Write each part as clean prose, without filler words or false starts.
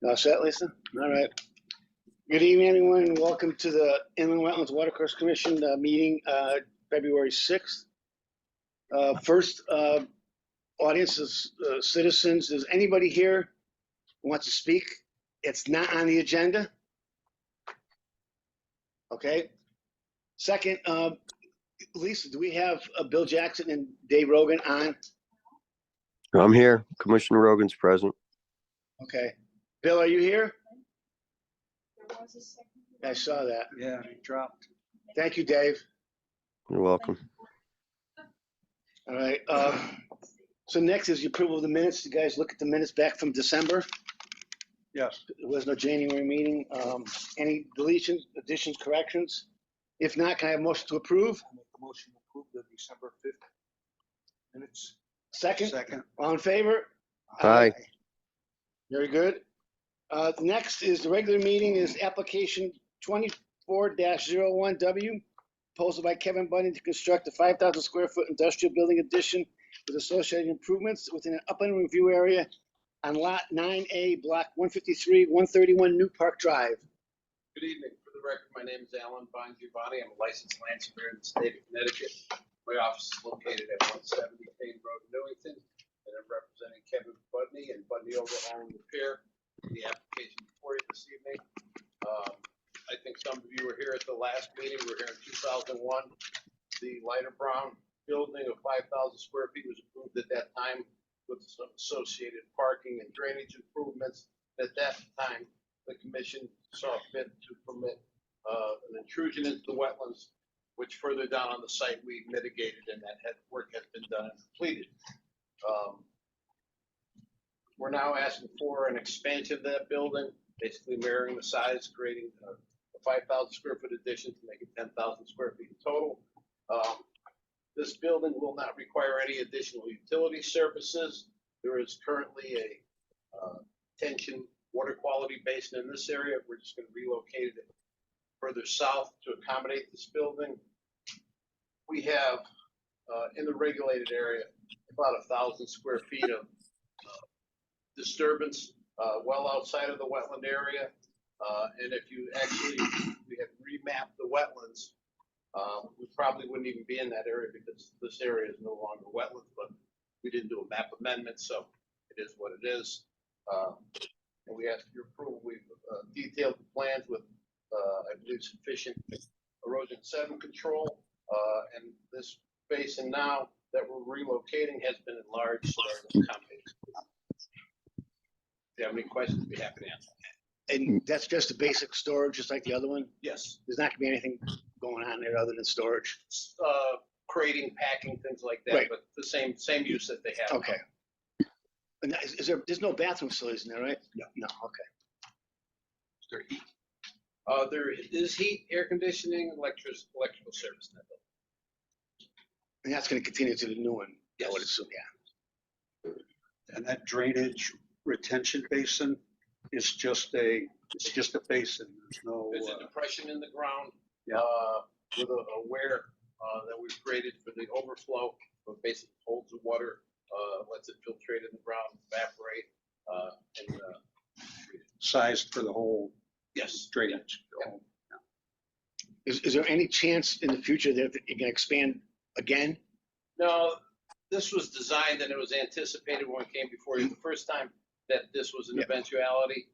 All set, Lisa? All right. Good evening, everyone, and welcome to the Inland Wetlands Watercourse Commission meeting, February 6th. First, audience is citizens. Is anybody here who wants to speak? It's not on the agenda. Okay. Second, Lisa, do we have Bill Jackson and Dave Rogan on? I'm here. Commissioner Rogan's present. Okay. Bill, are you here? I saw that. Yeah, it dropped. Thank you, Dave. You're welcome. All right. So next is the approval of the minutes. You guys look at the minutes back from December. Yes. There was no January meeting. Any deletions, additions, corrections? If not, can I have a motion to approve? I make the motion to approve the December 5th minutes. Second? Second. All in favor? Aye. Very good. Next is the regular meeting is application 24-01W, proposal by Kevin Bundy to construct a 5,000 square foot industrial building addition with associated improvements within an upland review area on lot 9A, block 153, 131 New Park Drive. Good evening. For the record, my name is Alan Bongiovanni. I'm a licensed land surveyor in the state of Connecticut. My office is located at 170 Payne Road, Newington, and I'm representing Kevin Budney and Budney Overhaul and Repair in the application before you this evening. I think some of you were here at the last meeting. We were here in 2001. The lighter brown building of 5,000 square feet was approved at that time with some associated parking and drainage improvements. At that time, the commission saw fit to permit an intrusion into the wetlands, which further down on the site we mitigated, and that work has been done and completed. We're now asking for an expansion of that building, basically mirroring the size, creating a 5,000 square foot addition to make it 10,000 square feet in total. This building will not require any additional utility services. There is currently a tension water quality basin in this area. We're just going to relocate it further south to accommodate this building. We have in the regulated area about 1,000 square feet of disturbance well outside of the wetland area. And if you actually, we have remapped the wetlands, we probably wouldn't even be in that area because this area is no longer wetlands, but we didn't do a map amendment, so it is what it is. And we ask for your approval. We've detailed the plans with, I believe, sufficient erosion sediment control. And this basin now that we're relocating has been enlarged so that it accommodates. If you have any questions, I'd be happy to answer. And that's just a basic storage, just like the other one? Yes. There's not gonna be anything going on there other than storage? Crating, packing, things like that, Right. but the same use that they have. Okay. And there's no bathroom facilities in there, right? No. No, okay. Is there heat? There is heat, air conditioning, electrical service in that building. And that's gonna continue to the new one? I would Yes. assume, yeah. And that drainage retention basin is just a basin. There's no. There's a depression in the ground. Yeah. With a weir that we've created for the overflow, but basically holds the water, lets it filtrate in the ground, evaporate, and Sized for the whole yes, drainage. Yeah. Is there any chance in the future that it can expand again? No, this was designed and it was anticipated when it came before you the first time that this was an eventuality.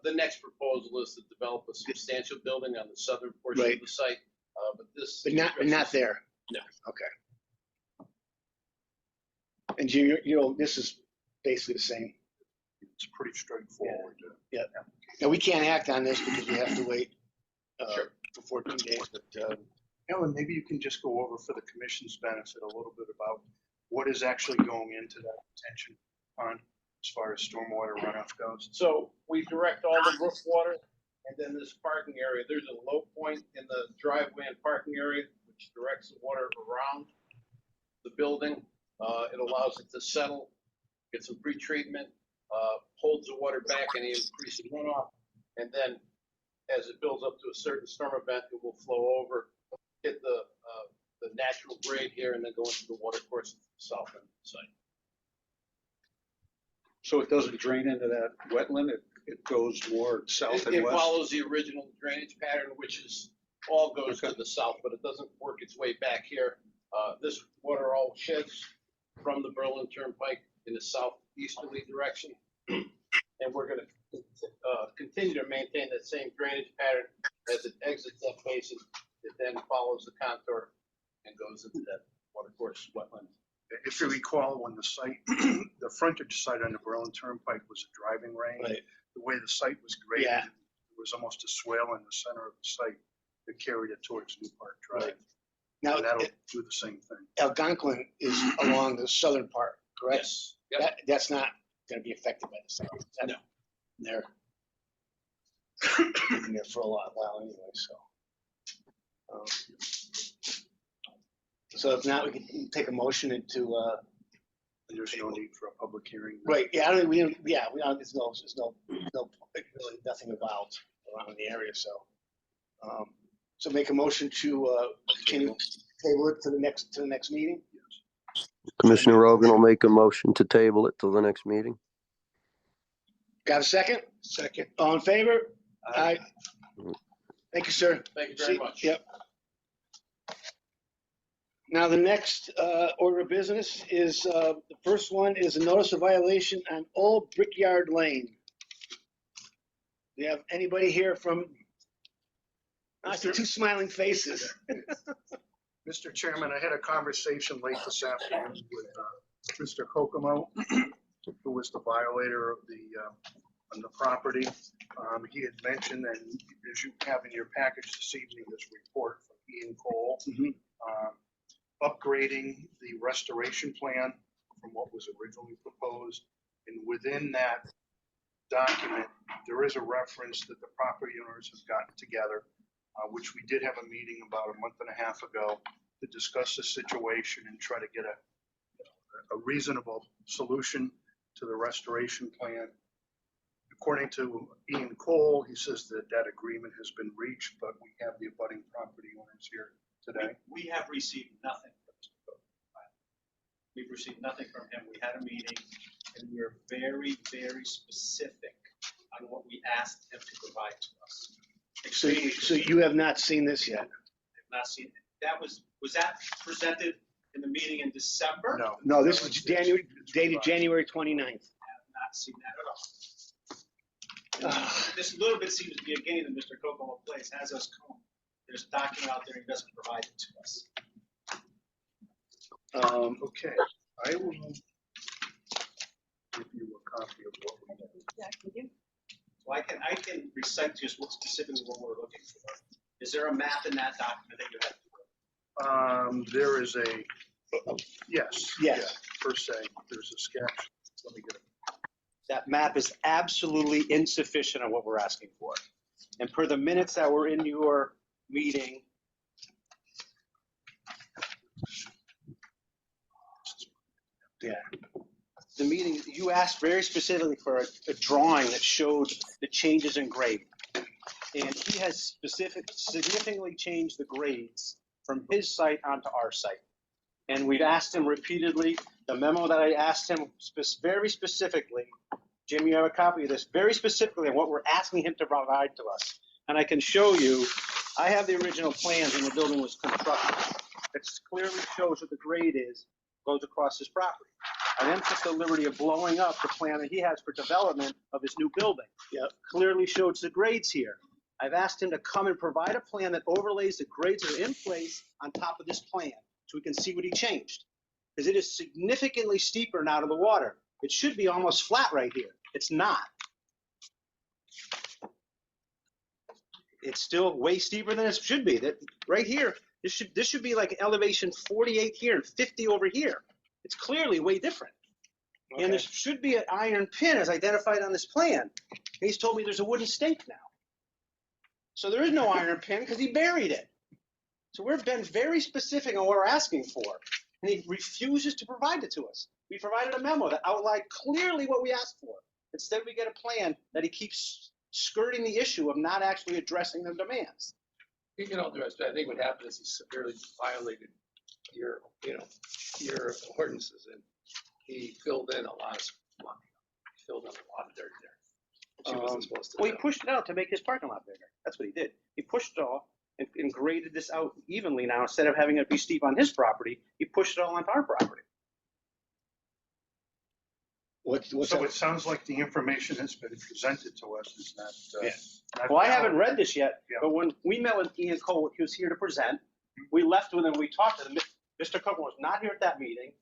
The next proposal is to develop a substantial building on the southern portion of the site, but this. But not there? No. Okay. And you know, this is basically the same. It's pretty straightforward. Yeah. Now, we can't act on this because we have to wait Sure. for 14 days, but Ellen, maybe you can just go over for the commission's benefit a little bit about what is actually going into that retention pond as far as stormwater runoff goes. So we direct all the roof water, and then this parking area, there's a low point in the driveway and parking area, which directs the water around the building. It allows it to settle, get some pre-treatment, holds the water back and increases runoff. And then as it builds up to a certain storm event, it will flow over, hit the natural grade here, and then go into the water course to the south end of the site. So it doesn't drain into that wetland? It goes more south and It west. follows the original drainage pattern, which is, all goes to the south, but it doesn't work its way back here. This water all sheds from the Berlin Turnpike in the southeasterly direction. And we're gonna continue to maintain that same drainage pattern as it exits that basin. It then follows the contour and goes into that watercourse wetland. If you recall, when the site, the frontage site on the Berlin Turnpike was a driving range, Right. the way the site was graded, Yeah. there was almost a swale in the center of the site that carried it towards New Park Drive. Right. Now, And that'll do the same thing. Algonquin is along the southern part, correct? Yes. Yep. That's not gonna be affected by the south. No. They're been there for a while anyway, so. So if not, we can take a motion into, And there's no need for a public hearing. right, yeah, we don't, there's no, really nothing involved around the area, so. So make a motion to, continue, table it to the next meeting? Commissioner Rogan will make a motion to table it till the next meeting. Got a second? Second. All in favor? Aye. Thank you, sir. Thank you very much. Yep. Now, the next order of business is, the first one is a notice of violation on Old Brickyard Lane. Do you have anybody here from, I see two smiling faces. Mr. Chairman, I had a conversation late this afternoon with Mr. Kokomo, who was the violator of on the property. He had mentioned, and as you have in your package this evening, this report from Ian Cole, Mhm. upgrading the restoration plan from what was originally proposed. And within that document, there is a reference that the property owners have gotten together, which we did have a meeting about a month and a half ago to discuss the situation and try to get a reasonable solution to the restoration plan. According to Ian Cole, he says that that agreement has been reached, but we have the abutting property owners here today. We have received nothing from Mr. Cook. We've received nothing from him. We had a meeting and we are very, very specific on what we asked him to provide to us. So you have not seen this yet? I've not seen it. That was that presented in the meeting in December? No. No, this is it's- January, it's dated July. January 29th. I have not seen that at all. This little bit seems to be a game that Mr. Kokomo plays, has us come. There's a document out there and he doesn't provide it to us. Okay, I will give you a copy of what we have. So I can recite to you what specifically what we're looking for. Is there a map in that document that you have? There is a, yes. Yes. yeah, Per se, there's a sketch. Let me get it. That map is absolutely insufficient on what we're asking for. And per the minutes that were in your meeting, the meeting, you asked very specifically for a drawing that showed the changes in grade. And he has significantly changed the grades from his site onto our site. And we've asked him repeatedly, the memo that I asked him very specifically, Jim, you have a copy of this, very specifically on what we're asking him to provide to us. And I can show you, I have the original plans when the building was constructed. It clearly shows what the grade is, goes across his property. I then took the liberty of blowing up the plan that he has for development of his new building. Yep. Clearly shows the grades here. I've asked him to come and provide a plan that overlays the grades that are in place on top of this plan, so we can see what he changed. Because it is significantly steeper now to the water. It should be almost flat right here. It's not. It's still way steeper than it should be. That right here, this should be like elevation 48 here and 50 over here. It's clearly way different. And Okay. there should be an iron pin as identified on this plan. And he's told me there's a wooden stake now. So there is no iron pin because he buried it. So we've been very specific on what we're asking for. And he refuses to provide it to us. We provided a memo that outlined clearly what we asked for. Instead, we get a plan that he keeps skirting the issue of not actually addressing the demands. You can all do it. I think what happened is he severely violated your ordinances, and he filled in a lot of money. He filled in a lot of dirt there. She wasn't supposed to. Well, he do. pushed it out to make his parking lot bigger. That's what he did. He pushed it all and graded this out evenly now. Instead of having it be steep on his property, he pushed it all onto our property. What's So that? it sounds like the information that's been presented to us is not. Yeah. not Well, I haven't valid. read this yet, Yeah. but when we met with Ian Cole, he was here to present. We left with him, we talked to him. Mr. Copeland was not here at that meeting.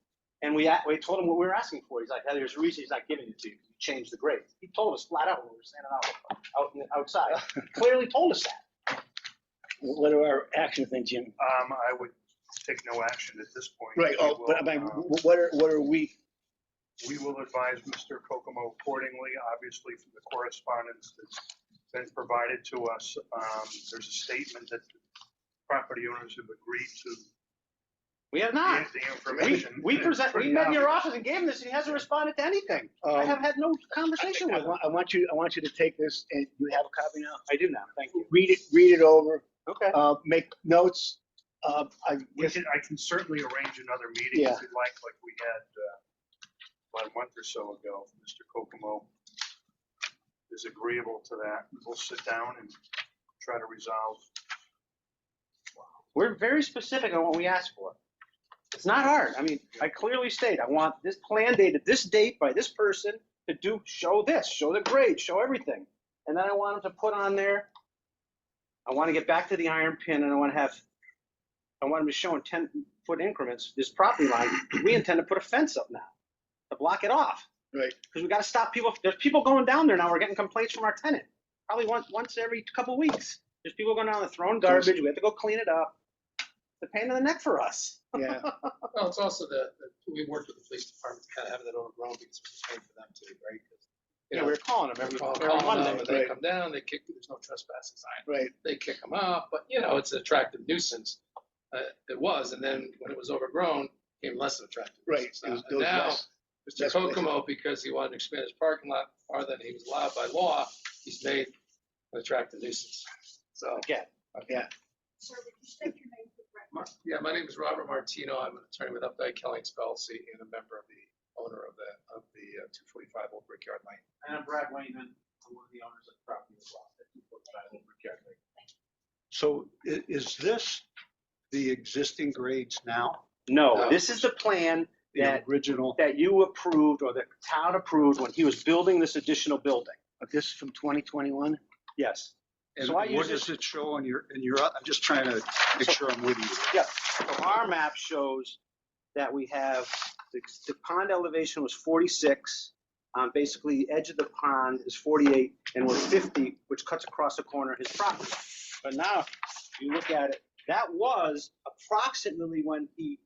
And we told him what we were asking for. He's like, hey, there's a reason he's not giving it to you. You changed the grade. He told us flat out when we were standing outside. He clearly told us that. What are our action things, Jim? I would take no action at this point. Right, We oh, will, but I mean, uh, what are we, We will advise Mr. Kokomo accordingly, obviously from the correspondence that's been provided to us. There's a statement that the property owners have agreed to We have not. the information. We and it's we pretty met in your obvious. office and gave him this, and he hasn't responded to anything. I have had no conversation with him. I want you to take this, and you have a copy now? I do now, thank you. Read it over, Okay. make notes. I guess, I can certainly arrange another meeting Yeah. if you'd like we had about a month or so ago. Mr. Kokomo is agreeable to that. We'll sit down and try to resolve. We're very specific on what we ask for. It's not hard. I mean, I clearly state, I want this plan dated this date by this person to show this, show the grade, show everything. And then I want them to put on there, I want to get back to the iron pin, and I want them to show in 10-foot increments, this property line. We intend to put a fence up now to block it off. right, Because we got to stop people. There's people going down there now. We're getting complaints from our tenant. Probably once every couple of weeks. There's people going down there throwing garbage. We have to go clean it up. It's a pain in the neck for us. yeah. Well, it's also we worked with the police department to kind of have that overgrown because it's a pain for them too, right? 'Cause, you Yeah, know, we're calling them every calling Monday. them and they right. come down, they kick, there's no trespassing sign. Right, They kick them out, but you know, it's an attractive nuisance. It was, and then when it was overgrown, it became less of an attractive right. nuisance. It was- And now, less- Mr. less places. Kokomo, because he wanted to expand his parking lot farther than he was allowed by law, he's made an attractive nuisance. So, Again. Yeah, Sir, would you state your name for the record? yeah, my name is Robert Martino. I'm an attorney with Updike Kellings LLC and a member of the owner of the 245 Old Brickyard Lane. And I'm Brad Wayman, I'm one of the owners of the property as well, at 245 Old Brickyard Lane. So is this the existing grades now? No, this is the plan The that original? that you approved or the town approved when he was building this additional building. this is from 2021? Yes. And So I what use does it show on your, I'm just trying to make sure I'm with you. Yeah. So our map shows that we have, the pond elevation was 46. Basically, the edge of the pond is 48, and we're 50, which cuts across the corner of his property. But now, if you look at it, that was approximately when he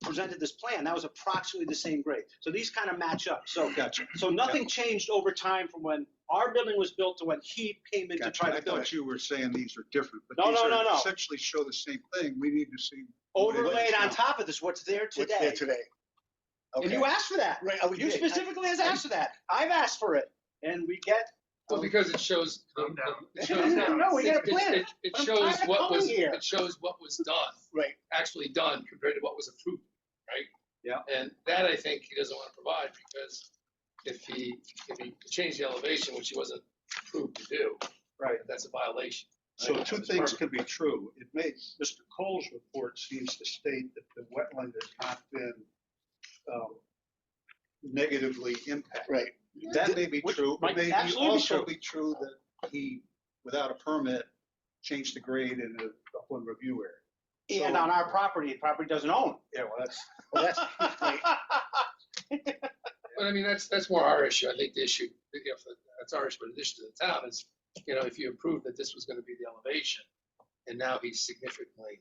presented this plan. That was approximately the same grade. So these kind of match up. So, Gotcha. so nothing changed over time from when our building was built to when he came in to Gotcha. try I to build thought it. you were saying these are different, but No, these no, no, no. essentially show the same thing. We need to see. what it is Overlaid on now. top of this, what's there What's there today. today? And Okay. you asked for that. Right, oh, You did. specifically has asked for that. I've asked for it. And we get, Well, because it shows. Calm down. It shows, No, we got a plan. It I'm shows tired of what calling was, here. it shows what was done, Right, actually done compared to what was approved, right? Yeah. And that I think he doesn't want to provide because if he changed the elevation, which he wasn't approved to do, Right. that's a violation. So right? two It's things permanent. could be true. It may, Mr. Cole's report seems to state that the wetland has not been negatively impacted. right. That may be Which true, might but may absolutely be also true. be true that he, without a permit, changed the grade in the upland review area. and on our property, the property doesn't own. Yeah, well, that's, Well, that's, right. But I mean, that's more our issue. I think the issue, that's our issue, but the issue to the town is, if you approved that this was gonna be the elevation, and now he's significantly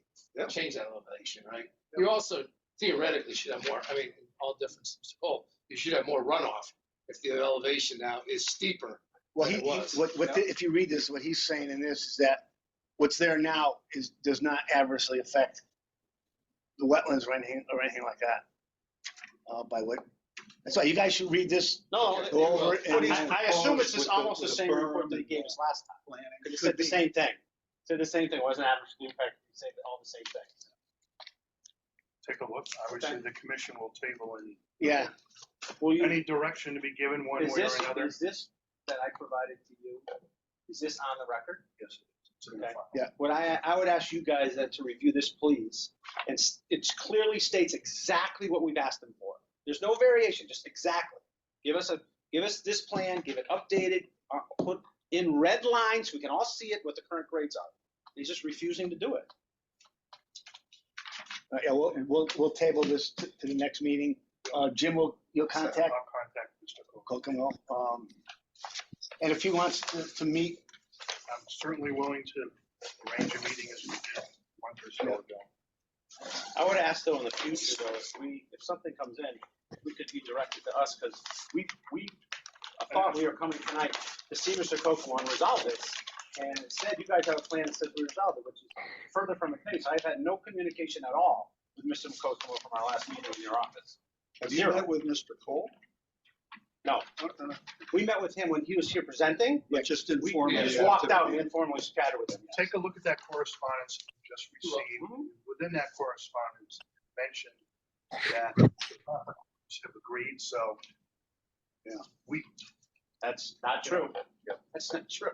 changed that elevation, right? You also theoretically should have more, in all difference, Mr. Cole, you should have more runoff if the elevation now is steeper. Well, than it was. if you read this, what he's saying in this is that what's there now does not adversely affect the wetlands or anything like that. By what, that's why you guys should read this, No, go over it. What and- he's I assume it's with almost the with same berm report that he gave us last time. planning. It It said could the be. same thing. Said the same thing. It wasn't adversely impacted. He said all the same things. Take a look. Obviously, the commission will table Yeah, Will you, any direction to be given one is way or this, another. is this that I provided to you, is this on the record? Yes, it's in the Okay. file. Yeah. What I would ask you guys then to review this, please, and it clearly states exactly what we've asked them for. There's no variation, just exactly. Give us this plan, give it updated, put in red lines, so we can all see it, what the current grades are. He's just refusing to do it. Yeah, we'll table this to the next meeting. Jim you'll contact I'll contact Mr. Cook. Kokomo. And if he wants to meet, I'm certainly willing to arrange a meeting as we did a month or so ago. I would ask though in the future though, if something comes in, we could be directed to us, because we thought we were coming tonight to see Mr. Kokomo and resolve this. And it said, you guys have a plan that says we resolved it, which is further from the case. I've had no communication at all with Mr. Kokomo from our last meeting in your office. Have you Zero. met with Mr. Cole? No. We met with him when he was here presenting. Yeah, just We informally. just walked out and informally chatted with him. Take a look at that correspondence we just received. Within that correspondence, mentioned that have agreed, so. Yeah. That's not true. That's not true.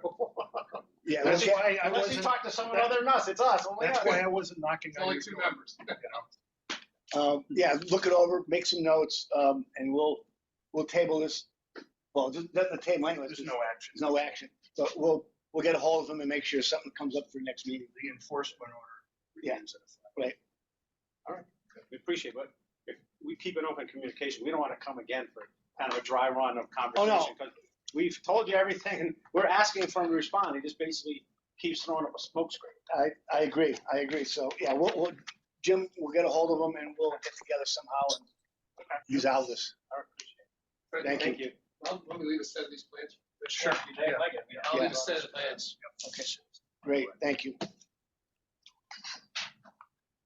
yeah, Unless we'll you, get- unless you talk to someone other than us, it's us. Only That's us. why I wasn't knocking on Only your two door. members. You know. yeah, look it over, make some notes, and we'll table this. Well, the table anyway. There's no action. There's no action, but we'll get a hold of them and make sure something comes up for next meeting. The enforcement order Yeah. remains in effect. Right. We appreciate it, but if we keep an open communication. We don't want to come again for kind of a dry run of conversation. Because we've told you everything, and we're asking for him to respond. He just basically keeps throwing up a smoke screen. I agree. So, yeah, Jim, we'll get a hold of them and we'll get together somehow and resolve this. Thank you. Let me leave a set of these plans. Sure. Yeah. Like it. I'll leave a set of plans. Okay, great, thank you.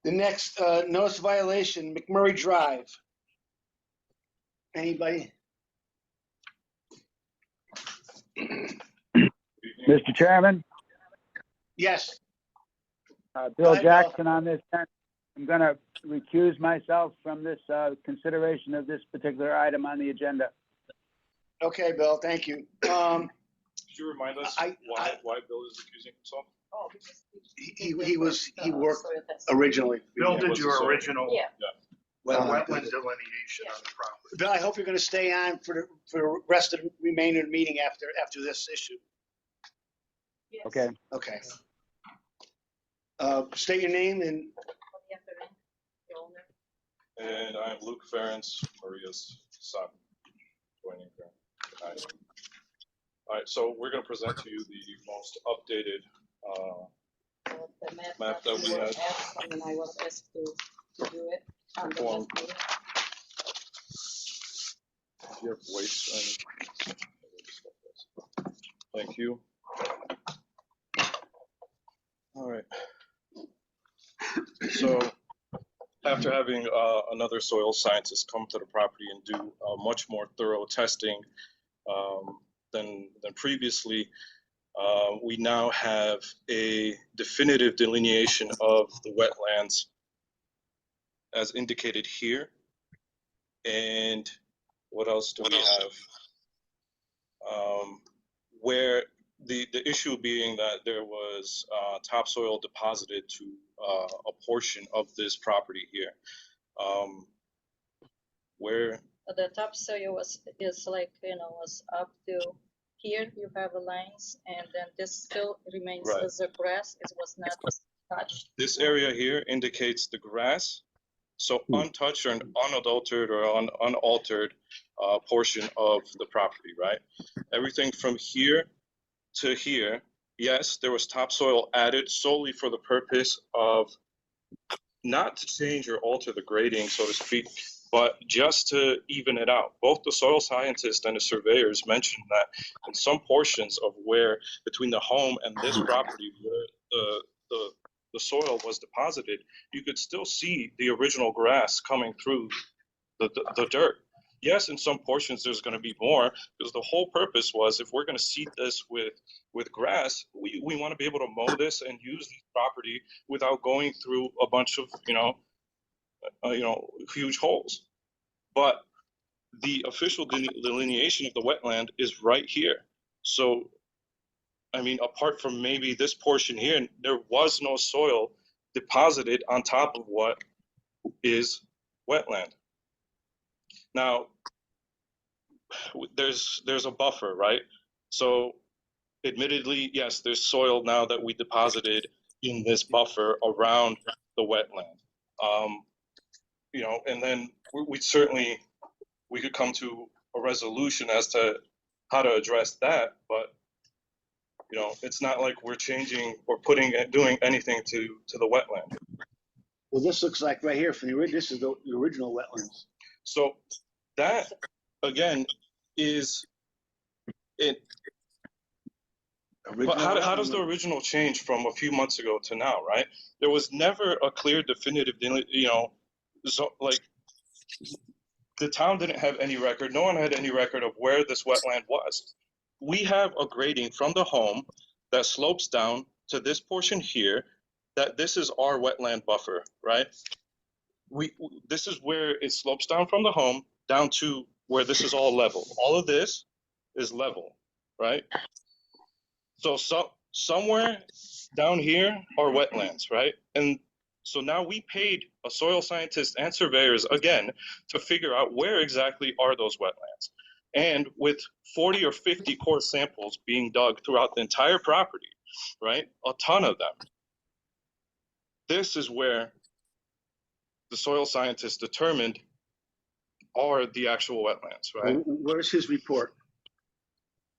The next notice of violation, McMurray Drive. Anybody? Mr. Chairman, Yes, Bill Go ahead, Bill. Jackson on this. I'm going to recuse myself from this consideration of this particular item on the agenda. okay, Bill, thank you. Could you remind us I- why Bill is accusing himself? He worked originally. Bill did was the your soil. original Yeah. wetland delineation on the property. Bill, I hope you're gonna stay on for the rest of the remainder of the meeting after this issue. Yes. Okay. Okay. State your name and, The owner. And I'm Luke Ferentz, Maria's son, joining her tonight. All right, so we're gonna present to you the most updated, The Map that we were had. asked, and I was asked to do it on the Form. last meeting. do you have weights and? Thank you. All right. So after having another soil scientist come to the property and do much more thorough testing than previously, we now have a definitive delineation of the wetlands as indicated here. And what else do we have? Where the issue being that there was topsoil deposited to a portion of this property here. Where The topsoil is like, was up to here, you have the lines, and then this still remains Right. as a grass, it was not touched. this area here indicates the grass, so untouched or unadulterated or unaltered portion of the property, right? Everything from here to here, yes, there was topsoil added solely for the purpose of not to change or alter the grading, so to speak, but just to even it out. Both the soil scientists and the surveyors mentioned that in some portions of where between the home and this property where the soil was deposited, you could still see the original grass coming through the dirt. Yes, in some portions there's going to be more, because the whole purpose was if we're going to seed this with grass, we want to be able to mow this and use this property without going through a bunch of huge holes. But the official delineation of the wetland is right here. So, I mean, apart from maybe this portion here, there was no soil deposited on top of what is wetland. Now, there's a buffer, right? So admittedly, yes, there's soil now that we deposited in this buffer around the wetland. You know, and then we certainly, we could come to a resolution as to how to address that, but you know, it's not like we're changing or doing anything to the wetland. Well, this looks like right here from this is the original wetlands. So that, again, is it. But how does the original change from a few months ago to now, right? There was never a clear, definitive, you know, so like the town didn't have any record. No one had any record of where this wetland was. We have a grading from the home that slopes down to this portion here, that this is our wetland buffer, right? This is where it slopes down from the home down to where this is all level. All of this is level, right? So somewhere down here are wetlands, right? And so now we paid a soil scientist and surveyors again to figure out where exactly are those wetlands. And with 40 or 50 core samples being dug throughout the entire property, right? A ton of them. This is where the soil scientists determined are the actual wetlands, right? Where's his report?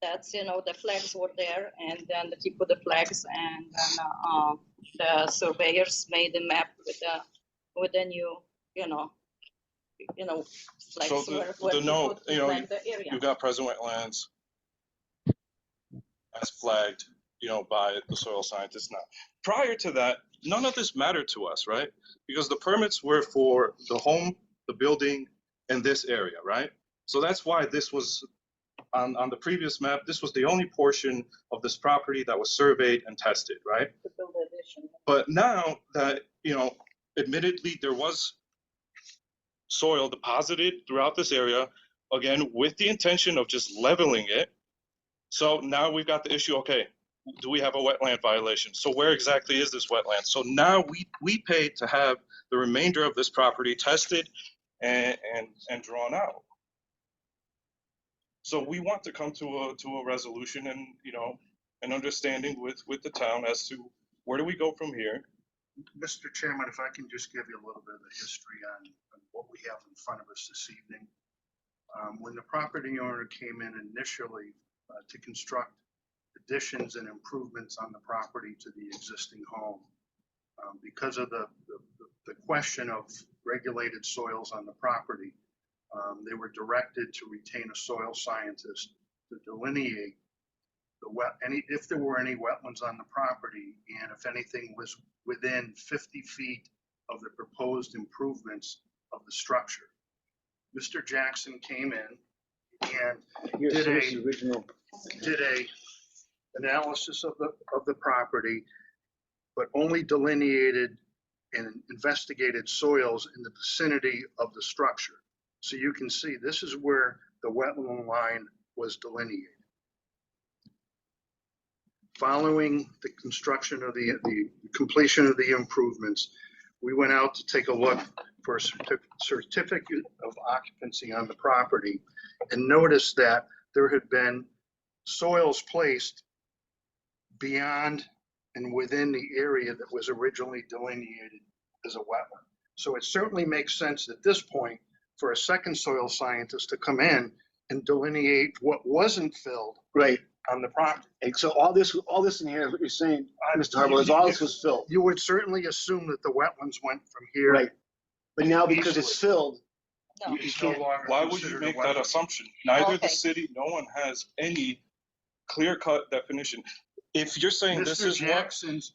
That's, you know, the flags were there, and then he put the flags, and then the surveyors made a map with the new, you know, flags So where the he note, put you know, flag the area. you've got present wetlands as flagged, you know, by the soil scientists now. Prior to that, none of this mattered to us, right? Because the permits were for the home, the building, and this area, right? So that's why this was on the previous map, this was the only portion of this property that was surveyed and tested, right? To build the addition. But now that, you know, admittedly there was soil deposited throughout this area, again, with the intention of just leveling it. So now we've got the issue, okay, do we have a wetland violation? So where exactly is this wetland? So now we paid to have the remainder of this property tested and drawn out. So we want to come to a resolution and, you know, an understanding with the town as to where do we go from here. Mr. Chairman, if I can just give you a little bit of the history on what we have in front of us this evening. When the property owner came in initially to construct additions and improvements on the property to the existing home, because of the question of regulated soils on the property, they were directed to retain a soil scientist to delineate if there were any wetlands on the property, and if anything was within 50 feet of the proposed improvements of the structure. Mr. Jackson came in and did a analysis of the property, but only delineated and investigated soils in the vicinity of the structure. So you can see this is where the wetland line was delineated. Following the construction of the completion of the improvements, we went out to take a look for a certificate of occupancy on the property and noticed that there had been soils placed beyond and within the area that was originally delineated as a wetland. So it certainly makes sense at this point for a second soil scientist to come in and delineate what wasn't filled Right. on the property. And so all this in here, what you're saying, Mr. Harbaugh, is all this was filled. You would certainly assume that the wetlands went from here. Right. But now because it's filled, No. you It's no can't. longer Why would you considered a make that wetland. assumption? Neither the Okay. city, no one has any clear-cut definition. If you're saying this Mr. is what, Jackson's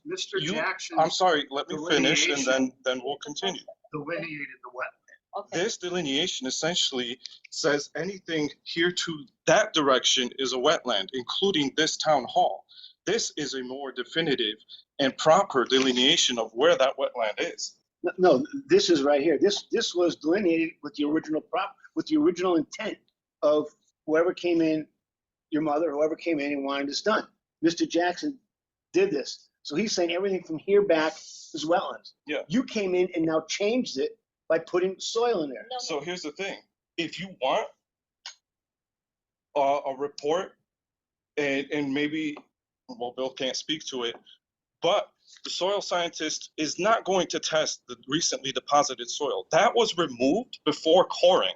I'm sorry, let me finish and delineation. then we'll continue. delineated the wetland. Okay. This delineation essentially says anything here to that direction is a wetland, including this town hall. This is a more definitive and proper delineation of where that wetland is. No, this is right here. This was delineated with the original with the original intent of whoever came in your mother, whoever came in and wanted this done. Mr. Jackson did this. So he's saying everything from here back is wetlands. Yeah. You came in and now changed it by putting soil in there. No, So here's the thing, if you want a report and maybe, well, Bill can't speak to it, but the soil scientist is not going to test the recently deposited soil. That was removed before coring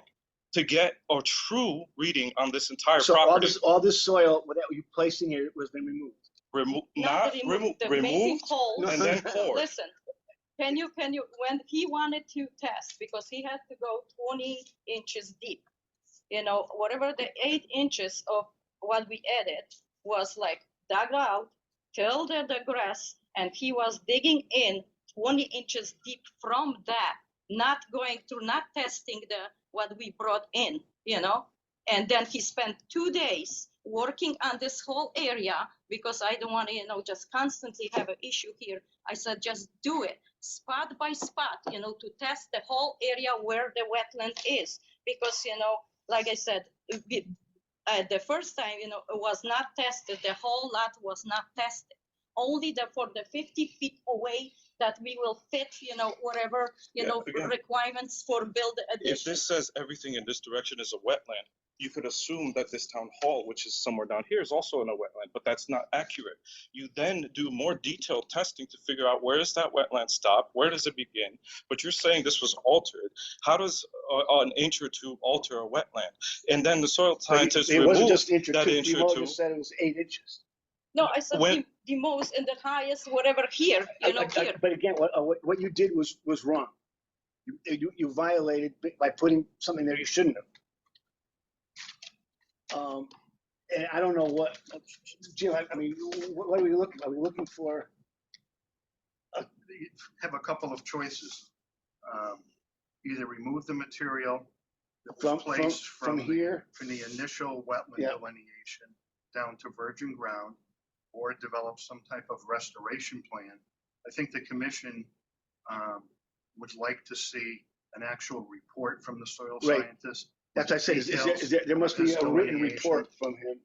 to get a true reading on this entire So property. all this soil that you placed in here was been removed. Not the removed making holes. and then cored. Listen, can you, when he wanted to test, because he had to go 20 inches deep, whatever the 8 inches of what we added was like dug out, tilled the grass, and he was digging in 20 inches deep from that, not going through, not testing what we brought in, and then he spent 2 days working on this whole area because I don't want to, just constantly have an issue here. I said, just do it spot by spot, to test the whole area where the wetland is. Because, like I said, the first time, it was not tested. The whole lot was not tested. Only for the 50 feet away that we will fit, whatever, Again, requirements for build addition. if this says everything in this direction is a wetland, you could assume that this town hall, which is somewhere down here, is also in a wetland, but that's not accurate. You then do more detailed testing to figure out where does that wetland stop, where does it begin? But you're saying this was altered. How does an inch or two alter a wetland? And then the soil scientists It wasn't removed just inch or that two. inch or You two. just said it was 8 inches. No, I said When- the most and the highest, whatever here, here. But again, what you did was wrong. You violated by putting something there you shouldn't have. And I don't know what, Jim, I mean, what are we looking? Are we looking for? You have a couple of choices. Either remove the material that was placed from here? from the initial wetland Yeah. delineation down to virgin ground, or develop some type of restoration plan. I think the commission would like to see an actual report from the soil Right. scientist. That's what I said. There must be This a written delineation. report from him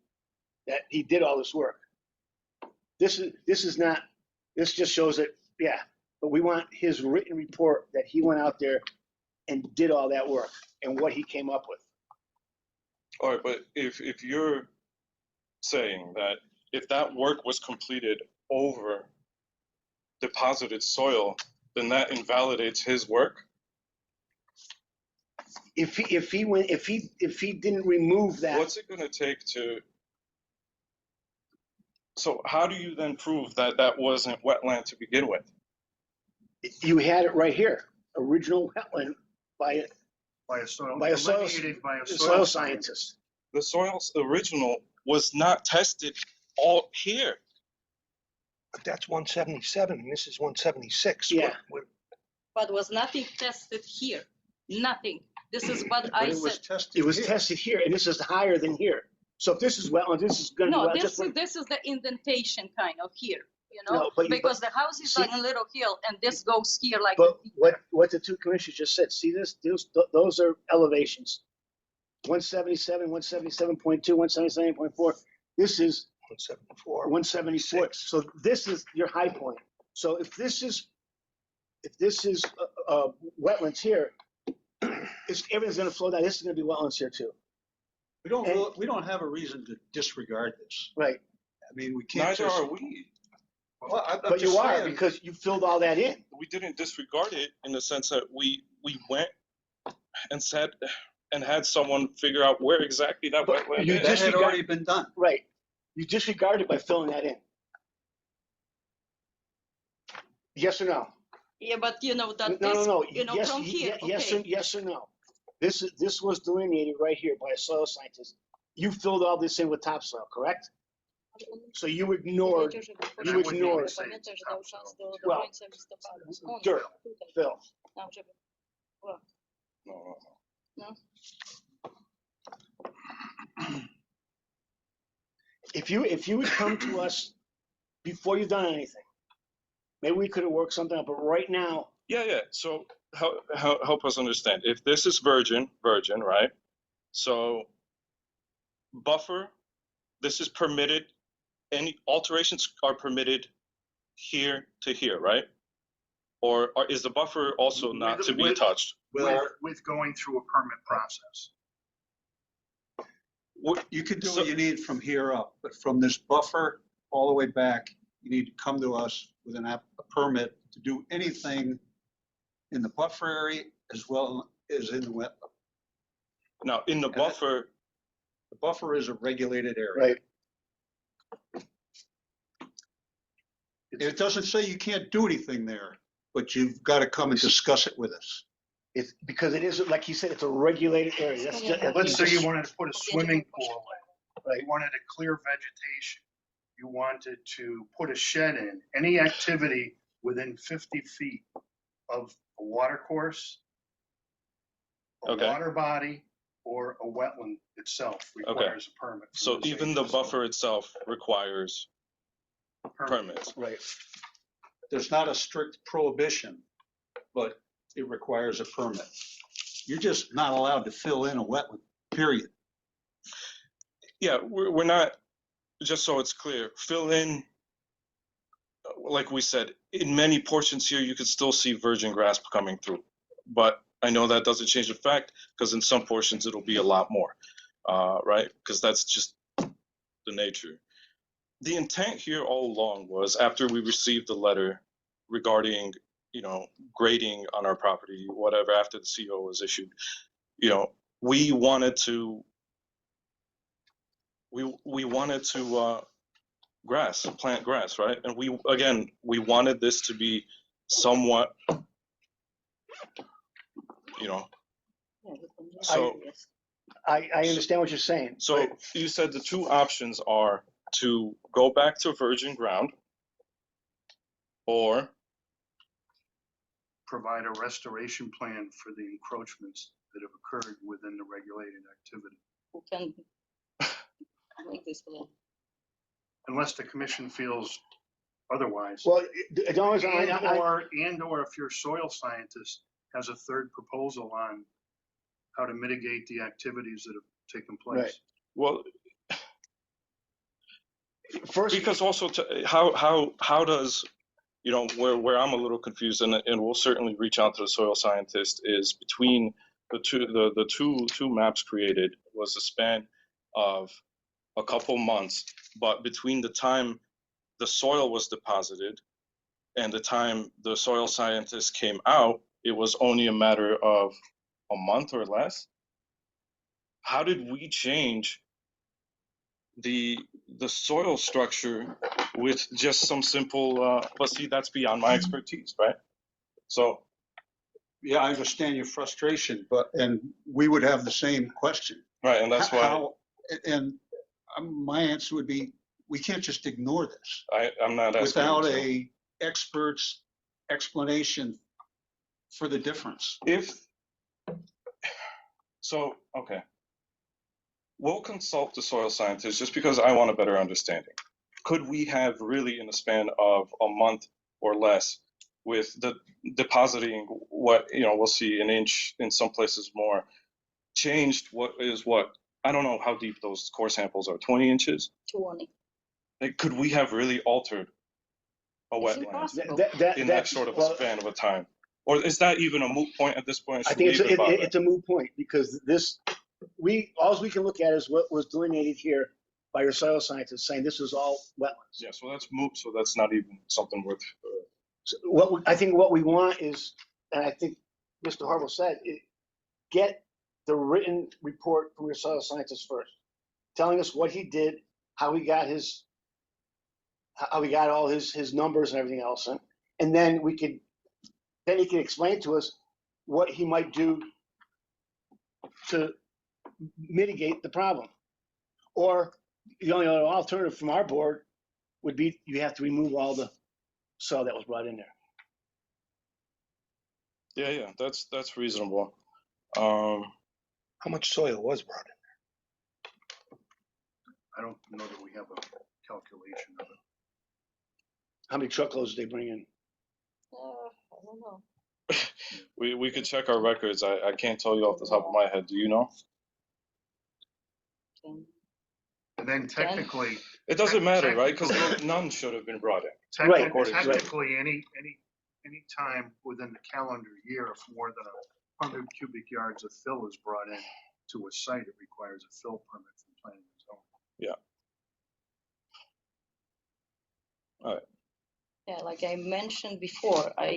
that he did all this work. This is not, this just shows that, yeah, but we want his written report that he went out there and did all that work and what he came up with. All right, but if you're saying that if that work was completed over deposited soil, then that invalidates his work? If he didn't remove that, What's it gonna take to, so how do you then prove that that wasn't wetland to begin with? you had it right here, original wetland by By a soil, By a soil- delineated by a a soil soil scientist. scientist. The soil's original was not tested all here. But that's 177 and this is 176. Yeah. But was nothing tested here, nothing. This is what But I it was said. tested It was here. tested here, and this is higher than here. So if this is wetland, this is gonna be No, wetland. Just like- this is the indentation kind of here, No, but you- because the house is see- like a little hill and this goes here like. But what the two commissioners just said, see this, those are elevations. 177, 177.2, 177.4. This is 174. 176. So this is your high point. So if this is wetlands here, everything's gonna flow down. This is gonna be wetlands here too. We don't have a reason to disregard this. Right. I mean, we can't Neither just. are we. Well, I'm But you just are, saying, because you filled all that in. We didn't disregard it in the sense that we went and said, and had someone figure out where exactly that But wetland you is. That had disregard- already been done. Right. You disregarded by filling that in. Yes or no? Yeah, but that No, this, no. Yes, from here, yes, okay. yes or no? This was delineated right here by a soil scientist. You filled all this in with topsoil, correct? So you ignored dirt, fill. No. If you would come to us before you've done anything, maybe we could have worked something out, but right now, Yeah. So help us understand. If this is virgin, right? So buffer this is permitted, any alterations are permitted here to here, right? Or is the buffer also not to be touched? With going through a permit process. You can do So- what you need from here up, but from this buffer all the way back, you need to come to us with a permit to do anything in the buffer area as well as in the wetland. Now, in the buffer, The buffer is a regulated area. Right. It doesn't say you can't do anything there, but you've got to come and discuss it with us. It's because it is, like you said, it's a regulated area. That's just, Let's say you wanted to put a swimming pool in, Right. you wanted to clear vegetation, you wanted to put a shed in, any activity within 50 feet of a water course, a Okay. water body, or a wetland itself requires a permit. from so even the agency. buffer itself requires Permit. permits. right. There's not a strict prohibition, but it requires a permit. You're just not allowed to fill in a wetland, period. Yeah, we're not, just so it's clear, fill in, like we said, in many portions here, you could still see virgin grass coming through. But I know that doesn't change the fact, because in some portions it'll be a lot more, right? Because that's just the nature. The intent here all along was, after we received the letter regarding, grading on our property, whatever, after the CO was issued, we wanted to plant grass, right? And we wanted this to be somewhat, so. I understand what you're saying. So you said the two options are to go back to virgin ground or Provide a restoration plan for the encroachments that have occurred within the regulated activity. Who can make this plan? Unless the commission feels otherwise. Well, as long as And or if your soil scientist has a third proposal on how to mitigate the activities that have taken place. Right. well, first, because also how does, where I'm a little confused, and we'll certainly reach out to the soil scientist, is between the two maps created was a span of a couple months, but between the time the soil was deposited and the time the soil scientist came out, it was only a matter of a month or less. How did we change the soil structure with just some simple, but see, that's beyond my expertise, right? So, Yeah, I understand your frustration, and we would have the same question. right, and that's why My answer would be, we can't just ignore this I'm not asking without you to. a expert's explanation for the difference. Okay. We'll consult the soil scientist just because I want a better understanding. Could we have really, in a span of a month or less, with the depositing what, we'll see an inch, in some places more, changed what? I don't know how deep those core samples are, 20 inches? 20. Like, could we have really altered a It's wetland impossible. in that sort of a span of a time? Or is that even a moot point at this point? I Should think we even bother? it's a moot point, because all we can look at is what was delineated here by your soil scientist saying this is all wetlands. Yeah, so that's moot, so that's not even something worth. So I think what we want is, and I think Mr. Harville said, get the written report from your soil scientist first, telling us what he did, how he got all his numbers and everything else, and then he can explain to us what he might do to mitigate the problem. Or the only other alternative from our board would be you have to remove all the soil that was brought in there. Yeah, that's reasonable. How much soil was brought in? I don't know that we have a calculation of it. How many truckloads did they bring in? I don't know. We could check our records. I can't tell you off the top of my head. Do you know? And then technically, It doesn't matter, right? Because none should have been brought in. Right. technically, any time within the calendar year, if more than 100 cubic yards of fill is brought in to a site, it requires a fill permit from planning and zoning. Yeah, like I mentioned before, I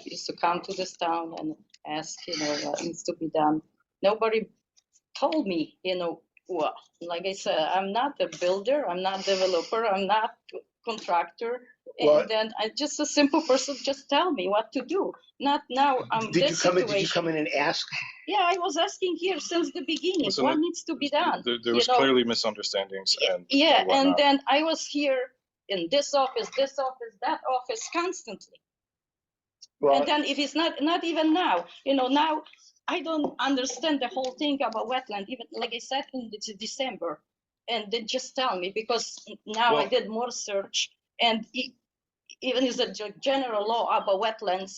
used to come to this town and ask, what needs to be done. Nobody told me, what. Like I said, I'm not a builder, I'm not developer, I'm not contractor. Well- And then I just a simple person just tell me what to do. Not now I'm Did you this come in? situation. Did you come in and ask? Yeah, I was asking here since the beginning, Listen, what needs to be done? There was clearly misunderstandings and Yeah, and whatnot. then I was here in this office, that office constantly. Well, And then if it's not even now, now I don't understand the whole thing about wetland, even like I said in December. And they just tell me because now I Well- did more search and even is a general law about wetlands,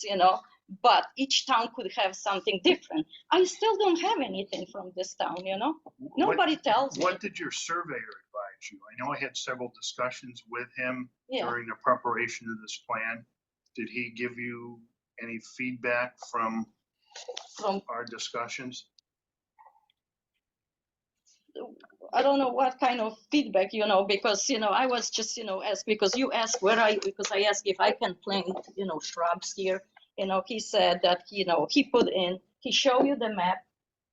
but each town could have something different. I still don't have anything from this town, Nobody tells me. What did your surveyor advise you? I know I had several discussions with him Yeah. during the preparation of this plan. Did he give you any feedback from our discussions? I don't know what kind of feedback, because, I was just, asked, because you asked because I asked if I can plant, shrubs here. He said that, he show you the map,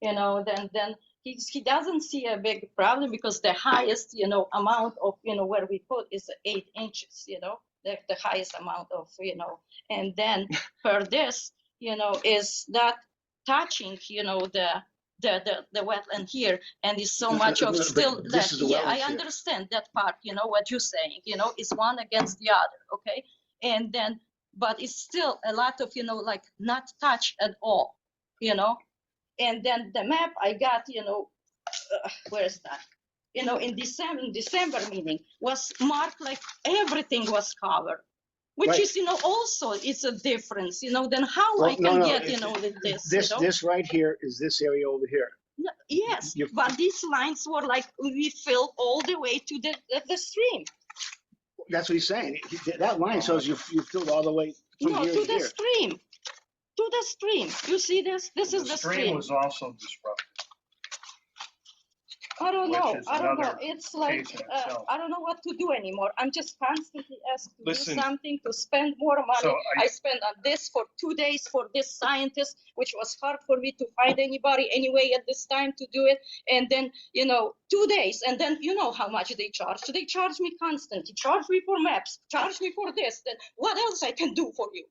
then he doesn't see a big problem because the highest, amount of, where we put is 8 inches, the highest amount of, and then for this, is that touching, the wetland here, and is so much of But still this left. is the Yeah, wetlands I here. understand that part, what you're saying, is one against the other, okay? And then, but it's still a lot of, like not touched at all, And then the map I got, where's that? In December meeting was marked like everything was covered. Which Right. is, also it's a difference, then how Well, I can no, get, this this right here is this area over here. No, yes, You- but these lines were like we fill all the way to the stream. That's what he's saying. That line shows you filled all the way from No, here to to the here. stream. To the stream. You see this? This is the stream stream. was also disrupted. I don't which know. is I don't know. another It's like case in itself. I don't know what to do anymore. I'm just constantly asked to Listen. do something, to spend more money. So I spent on this for 2 days for this scientist, which was hard for me to find anybody anyway at this time to do it. And then 2 days, and then how much they charge. So they charge me constantly. Charge me for maps. Charge me for this. Then what else I can do for you?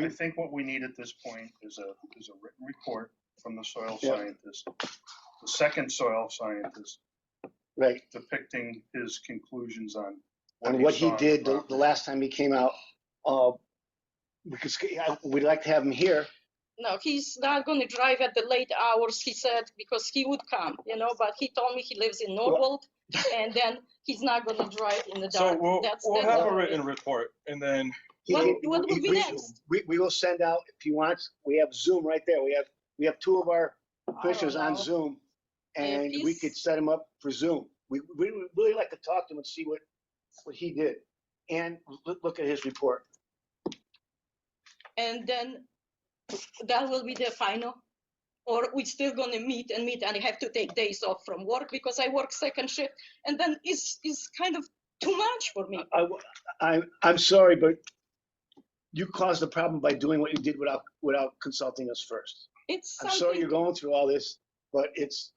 I think what we need at this point is a written report from the soil Yeah. scientist, the second soil scientist, Right. depicting his conclusions on And what he saw on the did the property. last time he came out, because we'd like to have him here. No, he's not going to drive at the late hours, he said, because he would come, but he told me he lives in Norwalk, and then he's not going to drive in the So dark. we'll That's have a all it written is. report, and then What would be next? We will send out, if he wants, we have Zoom right there. We have 2 of our commissioners on know. Zoom, and we he's- could set him up for Zoom. We would really like to talk to him and see what he did, and look at his report. And then that will be the final? Or we still going to meet, and I have to take days off from work because I work second shift, and then it's kind of too much for me. I'm sorry, but you caused the problem by doing what you did without consulting us first. It's I'm sorry something, you're going through all this, but it's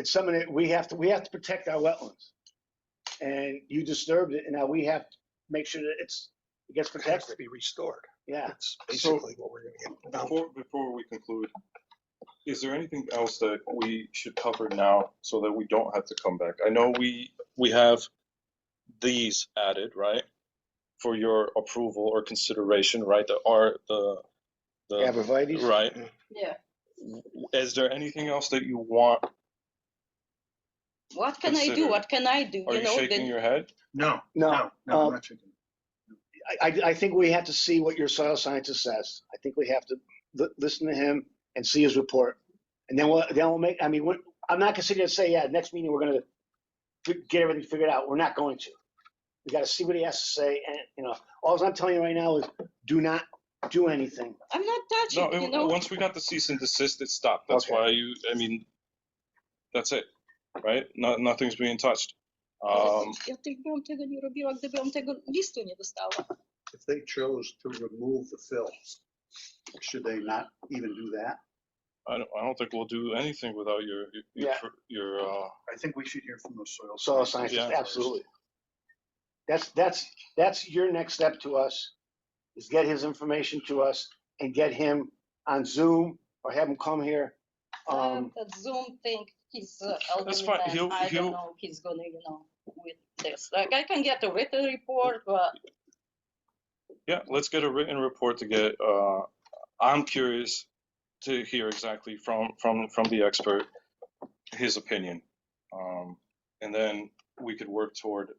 something that we have to protect our wetlands. And you disturbed it, and now we have to make sure that it gets It has to protected. be restored. Yeah. That's basically what we're gonna get. Now, before we conclude, is there anything else that we should cover now so that we don't have to come back? I know we have these added, right, for your approval or consideration, right? The Abrevieties? right. yeah. Is there anything else that you want? What can I do? Consider. What can I do? Are you shaking your head? No, No, I'm not checking. I think we have to see what your soil scientist says. I think we have to listen to him and see his report. And then we'll make, I'm not gonna sit here and say, yeah, next meeting we're gonna get everything figured out. We're not going to. We gotta see what he has to say, and, you know, all I'm telling you right now is do not do anything. I'm not touching, No, you know? once we got the cease and desist, it stopped. That's Okay. why I mean, that's it, right? Nothing's being touched. Ja tych bym tego nie robiła, gdybym tego listu nie dostała. If they chose to remove the fill, should they not even do that? I don't think we'll do anything without Yeah. your I think we should hear from the soil. Soil scientist scientist, Yeah. absolutely. That's your next step to us, is get his information to us and get him on Zoom or have him come here. That Zoom thing, he's That's elderly fine. man. I don't know if he's gonna, you know, with this. Like, I can get a written report, but yeah. Let's get a written report to get. I'm curious to hear exactly from the expert his opinion, and then we could work toward,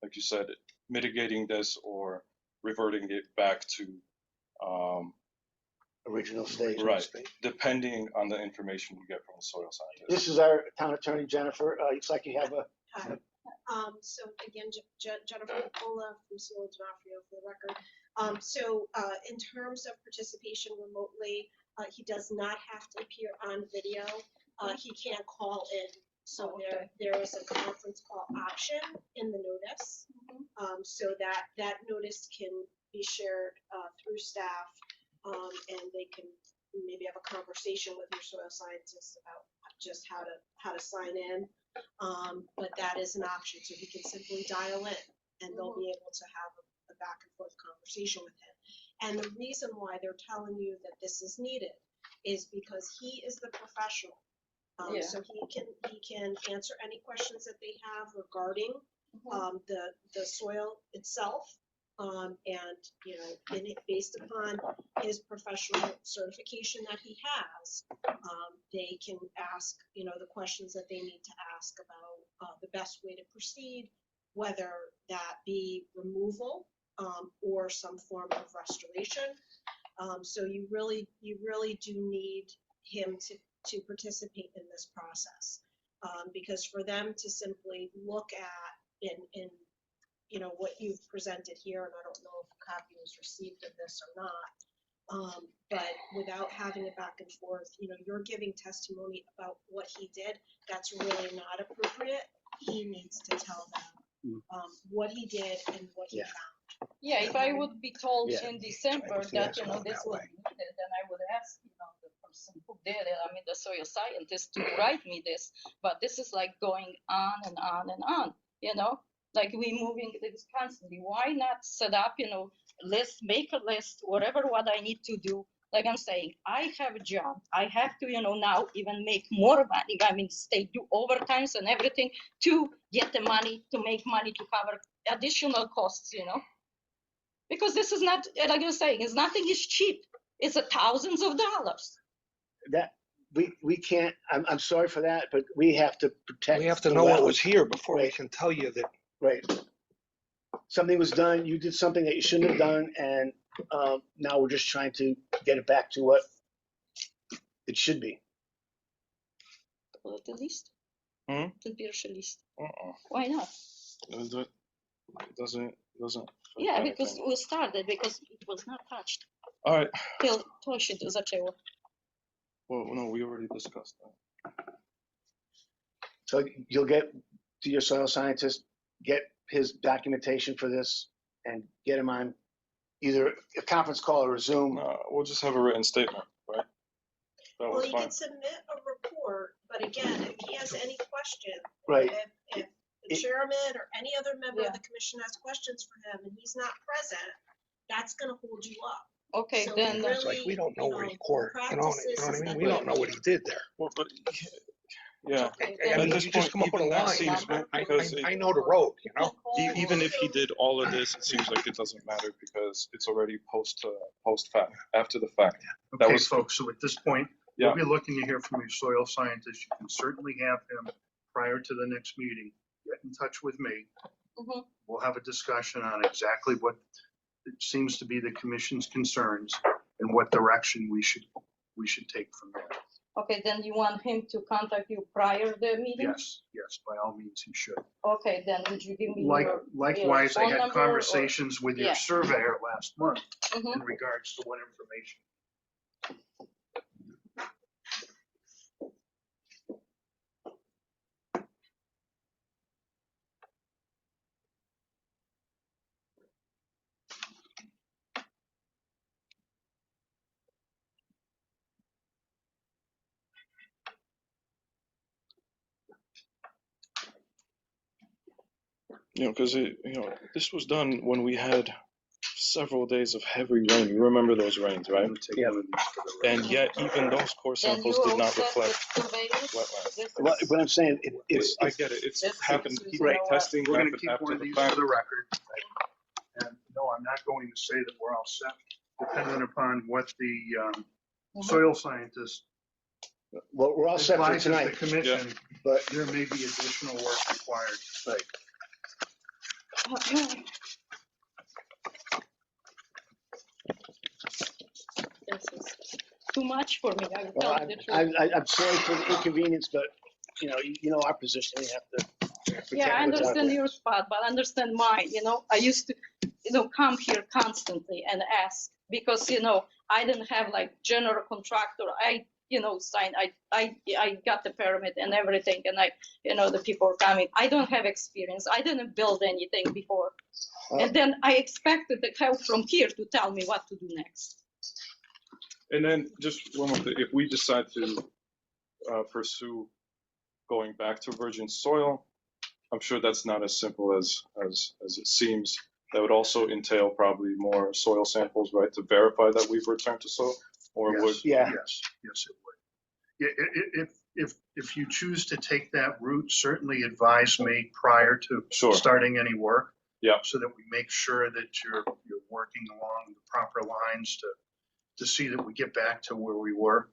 like you said, mitigating this or reverting it back to. Original state. Right, depending on the information we get from the soil scientist. This is our town attorney, Jennifer. Looks like you have a, Hi. So again, Jennifer Nicola from Sewell D'Onofrio for the record. So in terms of participation remotely, he does not have to appear on video. He can call in. So there is a conference call option in the notice. So that notice can be shared through staff, and they can maybe have a conversation with your soil scientist about just how to sign in. But that is an option, so he can simply dial in and they'll be able to have a back and forth conversation with him. And the reason why they're telling you that this is needed is because he is the professional. So he can answer any questions that they have regarding the soil itself. And, you know, based upon his professional certification that he has, they can ask, you know, the questions that they need to ask about the best way to proceed, whether that be removal or some form of restoration. So you really do need him to participate in this process, because for them to simply look at in you know, what you've presented here, and I don't know if a copy was received of this or not, but without having a back and forth, you know, you're giving testimony about what he did, that's really not appropriate. He needs to tell them what he did and what he found. yeah, if I would be told Yeah. in December that, you know, this was needed, then I would ask, you know, the person who did it, I mean, the soil scientist, to write me this. But this is like going on and on and on, you know? Like we moving this constantly. Why not set up, you know, list, make a list, whatever what I need to do. Like I'm saying, I have a job. I have to, you know, now even make more money. I mean, do overtimes and everything to get the money, to make money to cover additional costs, you know. Because this is not, like you're saying, it's nothing is cheap. It's thousands of dollars. that, we can't, I'm sorry for that, but we have to protect. We have to the know what wetlands. was here before we Right. can tell you that. Right. Something was done, you did something that you shouldn't have done, and now we're just trying to get it back to what it should be. The list? Hmm? The pierwszy list. Uh-uh. Why not? It doesn't. Yeah, because we started, because it was not touched. All right. Till to się zaczęło. Well, no, we already discussed that. So you'll get to your soil scientist, get his documentation for this, and get him on either a conference call or a Zoom. We'll just have a written statement, right? That Well, was you fine. can submit a report, but again, if he has any question, Right. if the chairman or any other member Yeah. of the commission has questions for him and he's not present, that's gonna hold you up. Okay, So then. we It's like, we don't know what he court, you know what I mean? We don't know what he did there. Well, but yeah. Okay, I At mean, this you just point, come up with a even that line. seems weird because I know the road, you know? even if he did all of this, it seems like it doesn't matter because it's already post fact, after the fact. That Okay, was- folks, so at this point, Yeah. we'll be looking to hear from your soil scientist. You can certainly have him prior to the next meeting. Get in touch with me. Mhm. We'll have a discussion on exactly what it seems to be the commission's concerns and what direction we should take from there. Okay, then you want him to contact you prior to the meeting? Yes, by all means, he should. Okay, then would you give me Likewise, I phone had number or- conversations with your Yeah. surveyor last month Mhm. in regards to what information. Because this was done when we had several days of heavy rain. You remember those rains, right? Yeah. And yet, even those core Then samples you did all not set with reflect surveyors? wetlands. This What is- I'm saying, it's, I get it. It's This happened. is, Right. you know what? Testing We're gonna happened keep after one of the these fact. for the record. And no, I'm not going to say that we're all set, depending upon what the soil scientist well, we're all set for advises the tonight, commission, but there may be additional work required. This is too much for me, I will well, tell you the truth. I'm sorry for the inconvenience, but you know our position. We have to. Yeah, I protect what's out understand there. your spot, but understand mine, I used to, come here constantly and ask, because, I didn't have like general contractor, signed, I got the permit and everything, and the people are coming. I don't have experience, I didn't build anything before. And then I expected the help from here to tell me what to do next. And then just one more thing, if we decide to pursue going back to virgin soil, I'm sure that's not as simple as it seems. That would also entail probably more soil samples, right, to verify that we've returned to soil, or would? Yes, it would. Yeah, if you choose to take that route, certainly advise me prior to starting any work. Yeah. So that we make sure that you're working along the proper lines to see that we get back to where we were,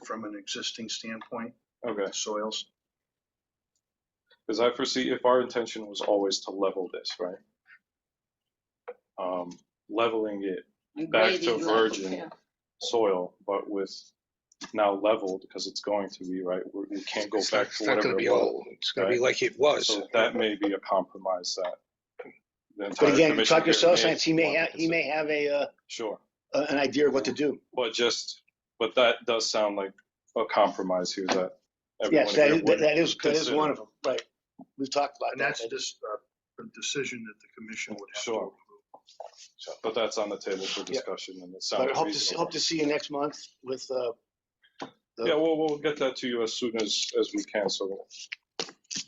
from an existing standpoint. Okay. Soils. Because I foresee if our intention was always to level this, right? Leveling it back to virgin soil, but with now leveled, because it's going to be, right? We can't go back to whatever it was. It's gonna be like it was. So that may be a compromise that the entire But again, commission talk to here soil science. He may want to have Sure. An idea of what to do. But that does sound like a compromise here that everyone Yes, here would that is consider. one of them. Right. We've talked about And that. that's just a decision that the commission would have to Sure. approve. But that's on the table for discussion, and it sounds But I reasonable. hope to see you next month with Yeah, we'll get that to you as soon as we can. So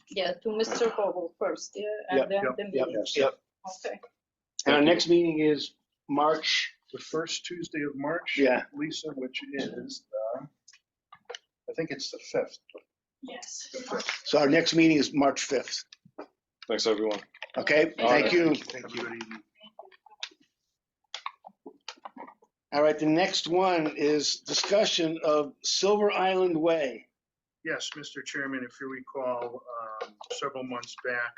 Yeah, to Mr. Vogel first, yeah, and then the meeting. Yep. Okay. And our next meeting is March. The first Tuesday of March. Yeah. Lisa, which is I think it's the 5th. Yes. So our next meeting is March 5th. thanks, everyone. Okay, All thank right. you. Thank you. All right, the next one is discussion of Silver Island Way. Yes, Mr. Chairman, if you recall, several months back,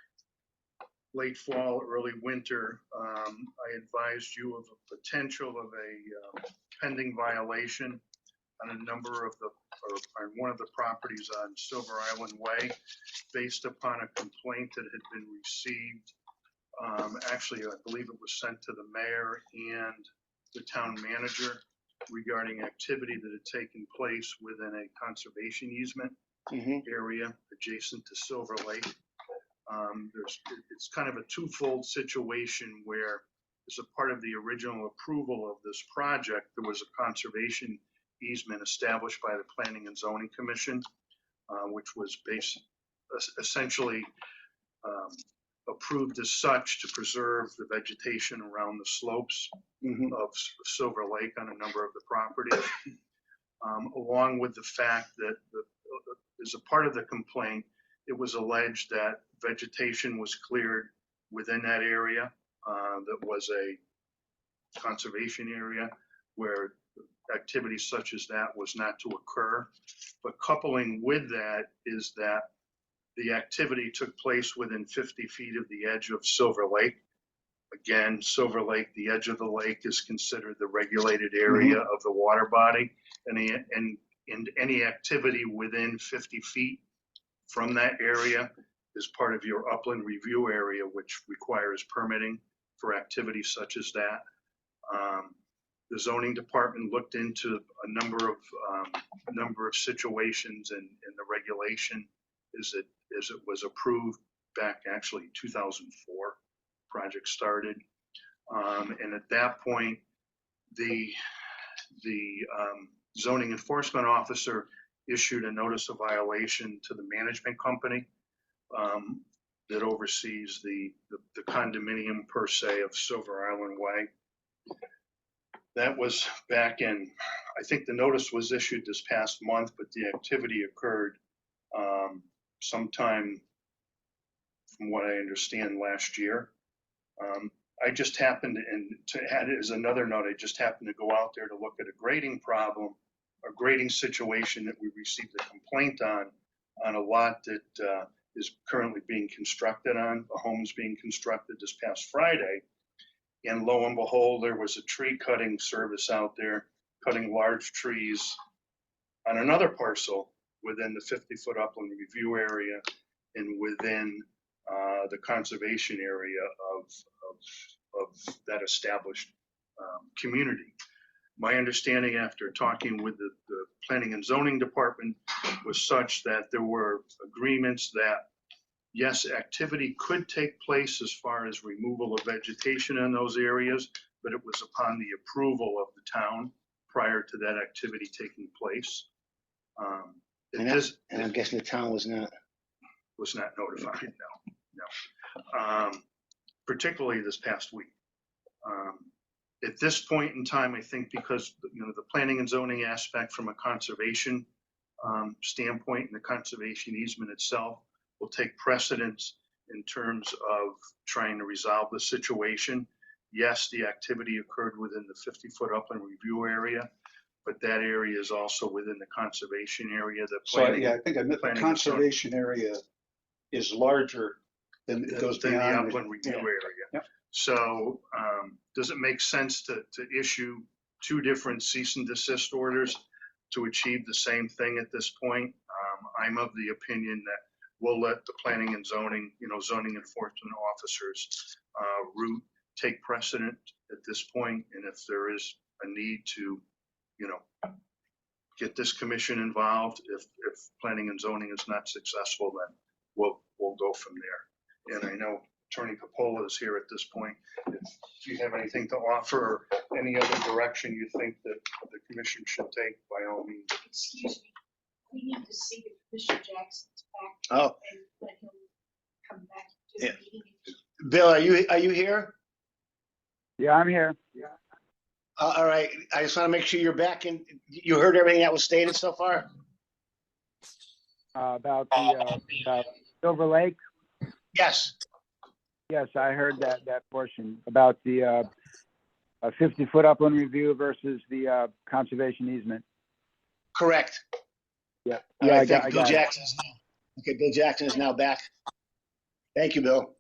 late fall, early winter, I advised you of a potential of a pending violation on a number of on one of the properties on Silver Island Way, based upon a complaint that had been received. Actually, I believe it was sent to the mayor and the town manager regarding activity that had taken place within a conservation easement area adjacent to Silver Lake. It's kind of a twofold situation where, as a part of the original approval of this project, there was a conservation easement established by the Planning and Zoning Commission, which was essentially approved as such to preserve the vegetation around the slopes of Silver Lake on a number of the properties, along with the fact that as a part of the complaint, it was alleged that vegetation was cleared within that area that was a conservation area where activity such as that was not to occur. But coupling with that is that the activity took place within 50 feet of the edge of Silver Lake. Again, Silver Lake, the edge of the lake is considered the regulated area of the water body. And And any activity within 50 feet from that area is part of your upland review area, which requires permitting for activities such as that. The zoning department looked into a number of situations, and the regulation is it was approved back actually 2004. Project started, and at that point, the zoning enforcement officer issued a notice of violation to the management company that oversees the condominium per se of Silver Island Way. That was back in, I think the notice was issued this past month, but the activity occurred sometime, from what I understand, last year. I just happened, and to add as another note, I just happened to go out there to look at a grading problem, a grading situation that we received a complaint on a lot that is currently being constructed on. A home is being constructed this past Friday. And lo and behold, there was a tree cutting service out there, cutting large trees on another parcel within the 50-foot upland review area and within the conservation area of that established community. My understanding after talking with the planning and zoning department was such that there were agreements that yes, activity could take place as far as removal of vegetation in those areas, but it was upon the approval of the town prior to that activity taking place. And I'm guessing the town was not notified, no. Particularly this past week. At this point in time, I think because the planning and zoning aspect from a conservation standpoint and the conservation easement itself will take precedence in terms of trying to resolve the situation. Yes, the activity occurred within the 50-foot upland review area, but that area is also within the conservation area. So yeah, I think I meant the conservation area is larger than it goes than the beyond upland review area. Yep. So does it make sense to issue two different cease and desist orders to achieve the same thing at this point? I'm of the opinion that we'll let the planning and zoning, zoning enforcement officers route take precedent at this point. And if there is a need to, get this commission involved, if planning and zoning is not successful, then we'll go from there. And I know Attorney Capola is here at this point. If you have anything to offer or any other direction you think that the commission should take, by all means. Excuse me, we need to see if Commissioner Jackson's back. Oh. And let him come back to the Yeah. meeting. Bill, are you here? Yeah, I'm here. All right. I just want to make sure you're back and you heard everything that was stated so far? About Silver Lake. Yes. Yes, I heard that portion about the 50-foot upland review versus the conservation easement. Correct. Yeah. Yeah, Yeah, I think I Bill got it. Jackson's now. Okay, Bill Jackson is now back. Thank you, Bill.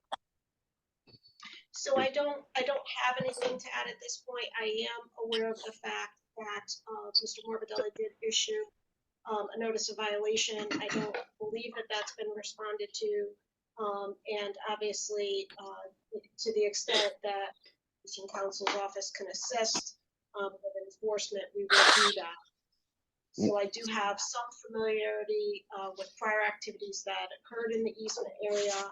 So I don't have anything to add at this point. I am aware of the fact that Mr. Morbidelli did issue a notice of violation. I don't believe that that's been responded to. And obviously, to the extent that the City Council's office can assist with enforcement, we will do that. So I do have some familiarity with prior activities that occurred in the easement area,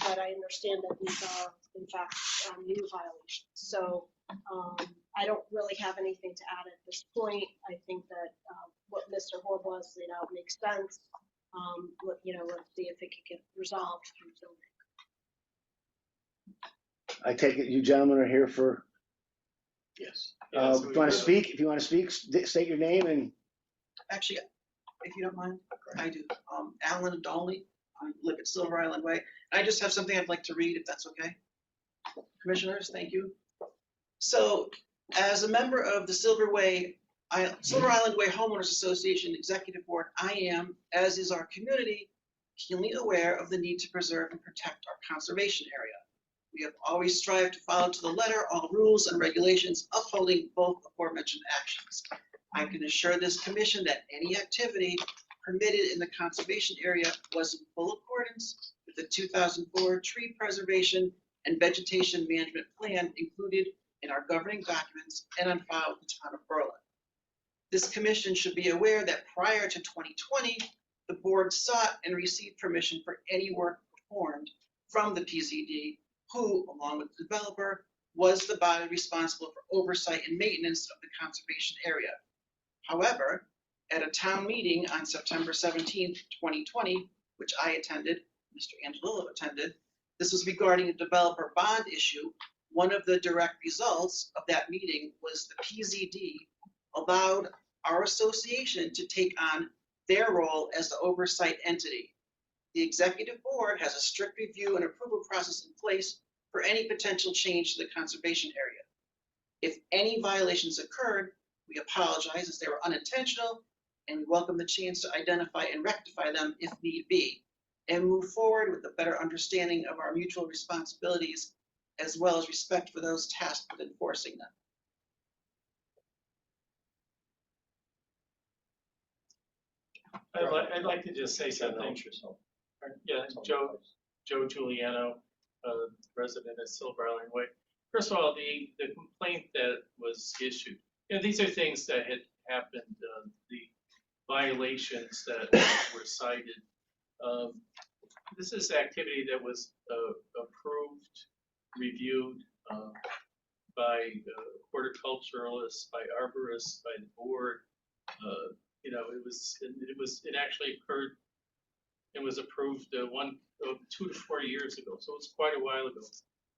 but I understand that these are, in fact, new violations. So I don't really have anything to add at this point. I think that what Mr. Horvath laid out makes sense. Let's see if it can get resolved through zoning. I take it you gentlemen are here for, Yes. if you want to speak, state your name and. Actually, if you don't mind, I do. Alan Adolny, I live at Silver Island Way. I just have something I'd like to read, if that's okay. Commissioners, thank you. So, as a member of the Silver Island Way Homeowners Association Executive Board, I am, as is our community, keenly aware of the need to preserve and protect our conservation area. We have always strived to follow to the letter all rules and regulations upholding both aforementioned actions. I can assure this commission that any activity permitted in the conservation area was in full accordance with the 2004 tree preservation and vegetation management plan included in our governing documents and on file with the town of Berlin. This commission should be aware that prior to 2020, the board sought and received permission for any work performed from the PZD, who, along with the developer, was the body responsible for oversight and maintenance of the conservation area. However, at a town meeting on September 17th, 2020, which I attended, Mr. Angelillo attended, this was regarding a developer bond issue. One of the direct results of that meeting was the PZD allowed our association to take on their role as the oversight entity. The executive board has a strict review and approval process in place for any potential change to the conservation area. If any violations occurred, we apologize as they were unintentional, and we welcome the chance to identify and rectify them if need be, and move forward with a better understanding of our mutual responsibilities, as well as respect for those tasked with enforcing them. I'd like to just say something. Yeah, Joe Giuliano, resident of Silver Island Way. First of all, the complaint that was issued, these are things that had happened, the violations that were cited. This is activity that was approved, reviewed by horticulturalists, by arborists, by the board. It actually occurred and was approved 2 to 4 years ago, so it's quite a while ago.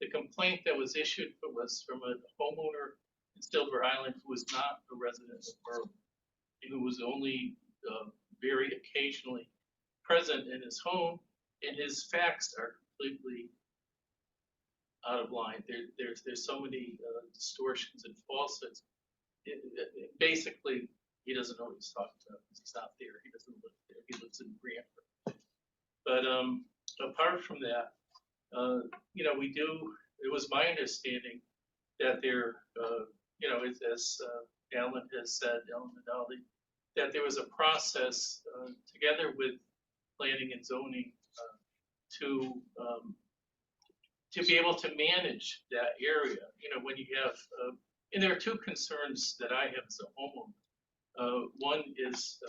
The complaint that was issued was from a homeowner in Silver Island who was not a resident of Berlin, and who was only very occasionally present in his home, and his facts are completely out of line. There's so many distortions and falsehoods. Basically, he doesn't know what he's talking about because he's not there. He doesn't live there. He lives in Brantford. But apart from that, it was my understanding that there, as Alan has said, Alan Minaldi, that there was a process together with planning and zoning to be able to manage that area. When you have, and there are two concerns that I have as a homeowner. One is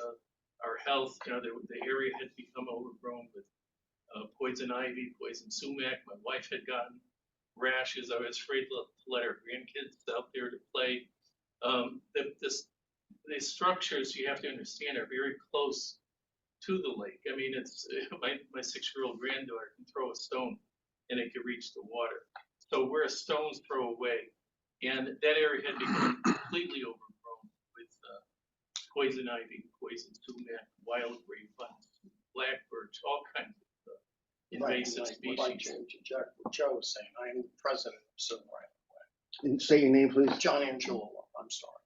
our health. The area had become overgrown with poison ivy, poison sumac. My wife had gotten rashes. I was afraid to let our grandkids out there to play. The structures, you have to understand, are very close to the lake. I mean, it's my 6-year-old granddaughter can throw a stone and it can reach the water. So we're a stone's throw away. And that area had become completely overgrown with poison ivy, poison sumac, wild grapevines, black birch, all kinds of invasive species. I'd like to interject what Joe was saying. I am the president of Silver Island Way. And say your name, please. John Angelillo, I'm sorry.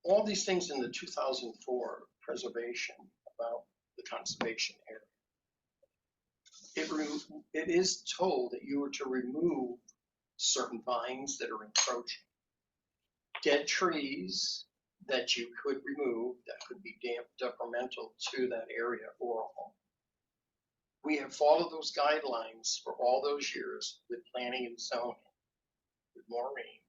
All these things in the 2004 preservation about the conservation area. It is told that you were to remove certain vines that are encroaching, dead trees that you could remove that could be detrimental to that area or a home. We have followed those guidelines for all those years with planning and zoning, with Maureen,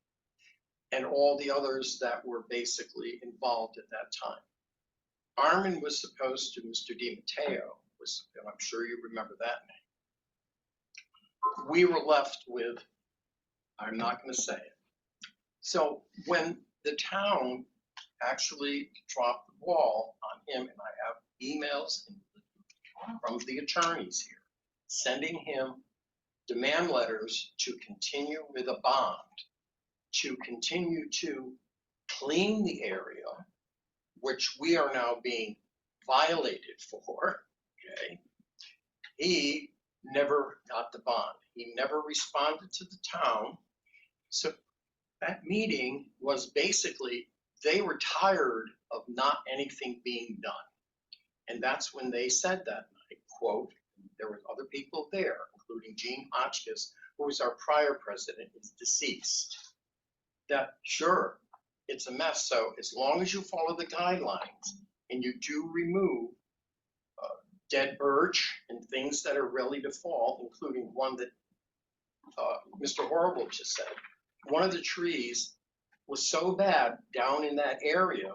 and all the others that were basically involved at that time. Armin was supposed to, Mr. DiMatteo was, and I'm sure you remember that name. We were left with, I'm not going to say it. So when the town actually dropped the ball on him, and I have emails from the attorneys here, sending him demand letters to continue with a bond, to continue to clean the area, which we are now being violated for, okay? He never got the bond. He never responded to the town. So that meeting was basically, they were tired of not anything being done. And that's when they said that night, quote, there were other people there, including Gene Hotchkiss, who was our prior president, is deceased. That sure, it's a mess. So as long as you follow the guidelines and you do remove dead birch and things that are ready to fall, including one that Mr. Horrible just said, one of the trees was so bad down in that area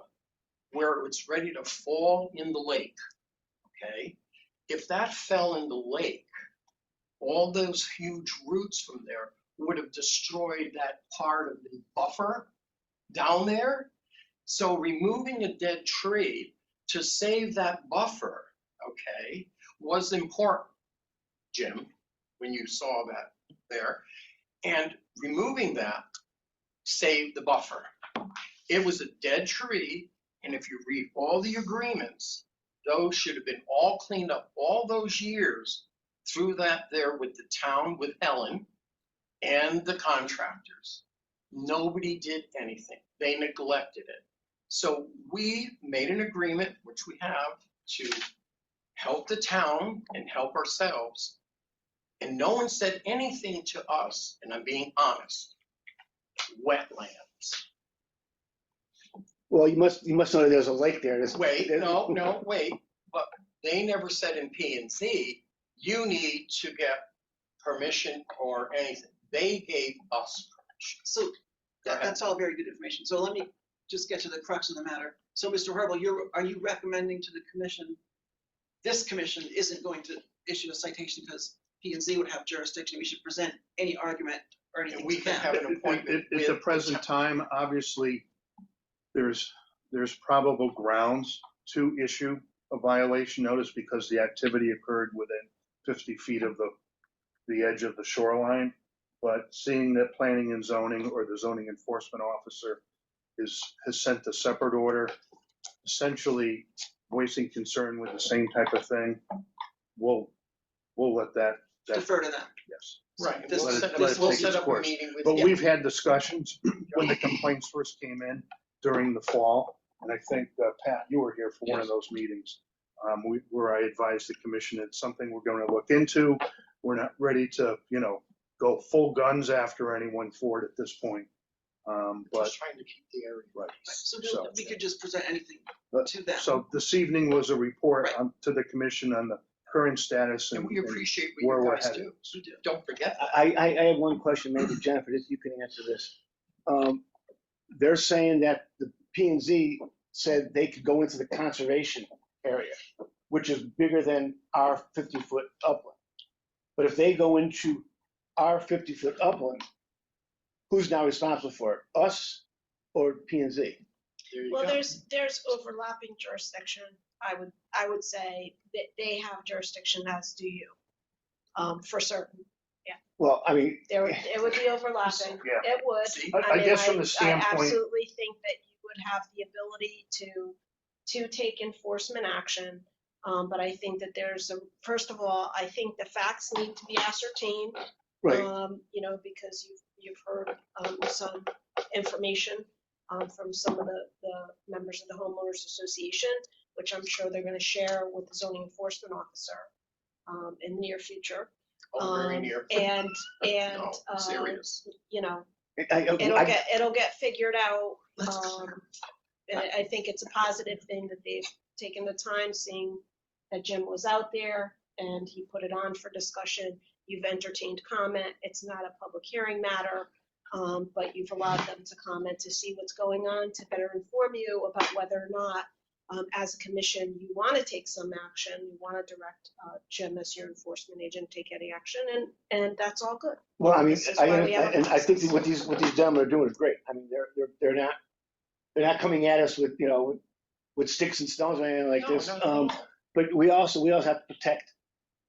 where it's ready to fall in the lake, okay? If that fell in the lake, all those huge roots from there would have destroyed that part of the buffer down there. So removing a dead tree to save that buffer, okay, was important, Jim, when you saw that there. And removing that saved the buffer. It was a dead tree, and if you read all the agreements, those should have been all cleaned up all those years through that there with the town, with Helen and the contractors. Nobody did anything. They neglected it. So we made an agreement, which we have, to help the town and help ourselves. And no one said anything to us, and I'm being honest, wetlands. Well, you must know that there's a lake there. Wait, no, wait, but they never said in P and Z, you need to get permission or anything. They gave us permission. So that's all very good information. So let me just get to the crux of the matter. So Mr. Harble, are you recommending to the commission, this commission isn't going to issue a citation because P and Z would have jurisdiction. We should present any argument or anything And we to can them. have an appointment At the with present time, obviously, there's probable grounds to issue a violation notice because the activity occurred within 50 feet of the edge of the shoreline. But seeing that planning and zoning or the zoning enforcement officer has sent a separate order, essentially voicing concern with the same type of thing, we'll let that. Defer to them. Yes. Right, This- we'll take set its up a course. meeting with. But yeah. we've had discussions when the complaints first came in during the fall. And I think, Pat, you were here for one of those meetings, where I advised the commission it's something we're going to look into. We're not ready to, go full guns after anyone for it at this point. But Just trying to keep the area. right. So So- we could just present anything to them. So this evening was a report Right. to the commission on the current status And and we appreciate where what we're you guys headed. do. We do. Don't forget that. I have one question, maybe Jennifer, you can answer this. They're saying that the P and Z said they could go into the conservation area, which is bigger than our 50-foot upland. But if they go into our 50-foot upland, who's now responsible for it? Us or P and Z? There you Well, go. there's overlapping jurisdiction. I would say that they have jurisdiction, as do you, for certain. Well, I mean, It would be overlapping. Yeah. It would. See? I mean, guess from I the standpoint, absolutely think that you would have the ability to take enforcement action. But I think that first of all, I think the facts need to be ascertained. right, Because you've heard some information from some of the members of the homeowners association, which I'm sure they're going to share with the zoning enforcement officer in the near future. Oh, very near. And No, I'm serious. it'll get figured out. And I think it's a positive thing that they've taken the time, seeing that Jim was out there and he put it on for discussion. You've entertained comment. It's not a public hearing matter, but you've allowed them to comment to see what's going on, to better inform you about whether or not, as a commission, you want to take some action. You want to direct Jim as your enforcement agent, take any action, and that's all good. well, I mean, This is why we have a and I think process. what these gentlemen are doing is great. I mean, they're not coming at us with, with sticks and stones or anything like No, this. not at all. But we also have to protect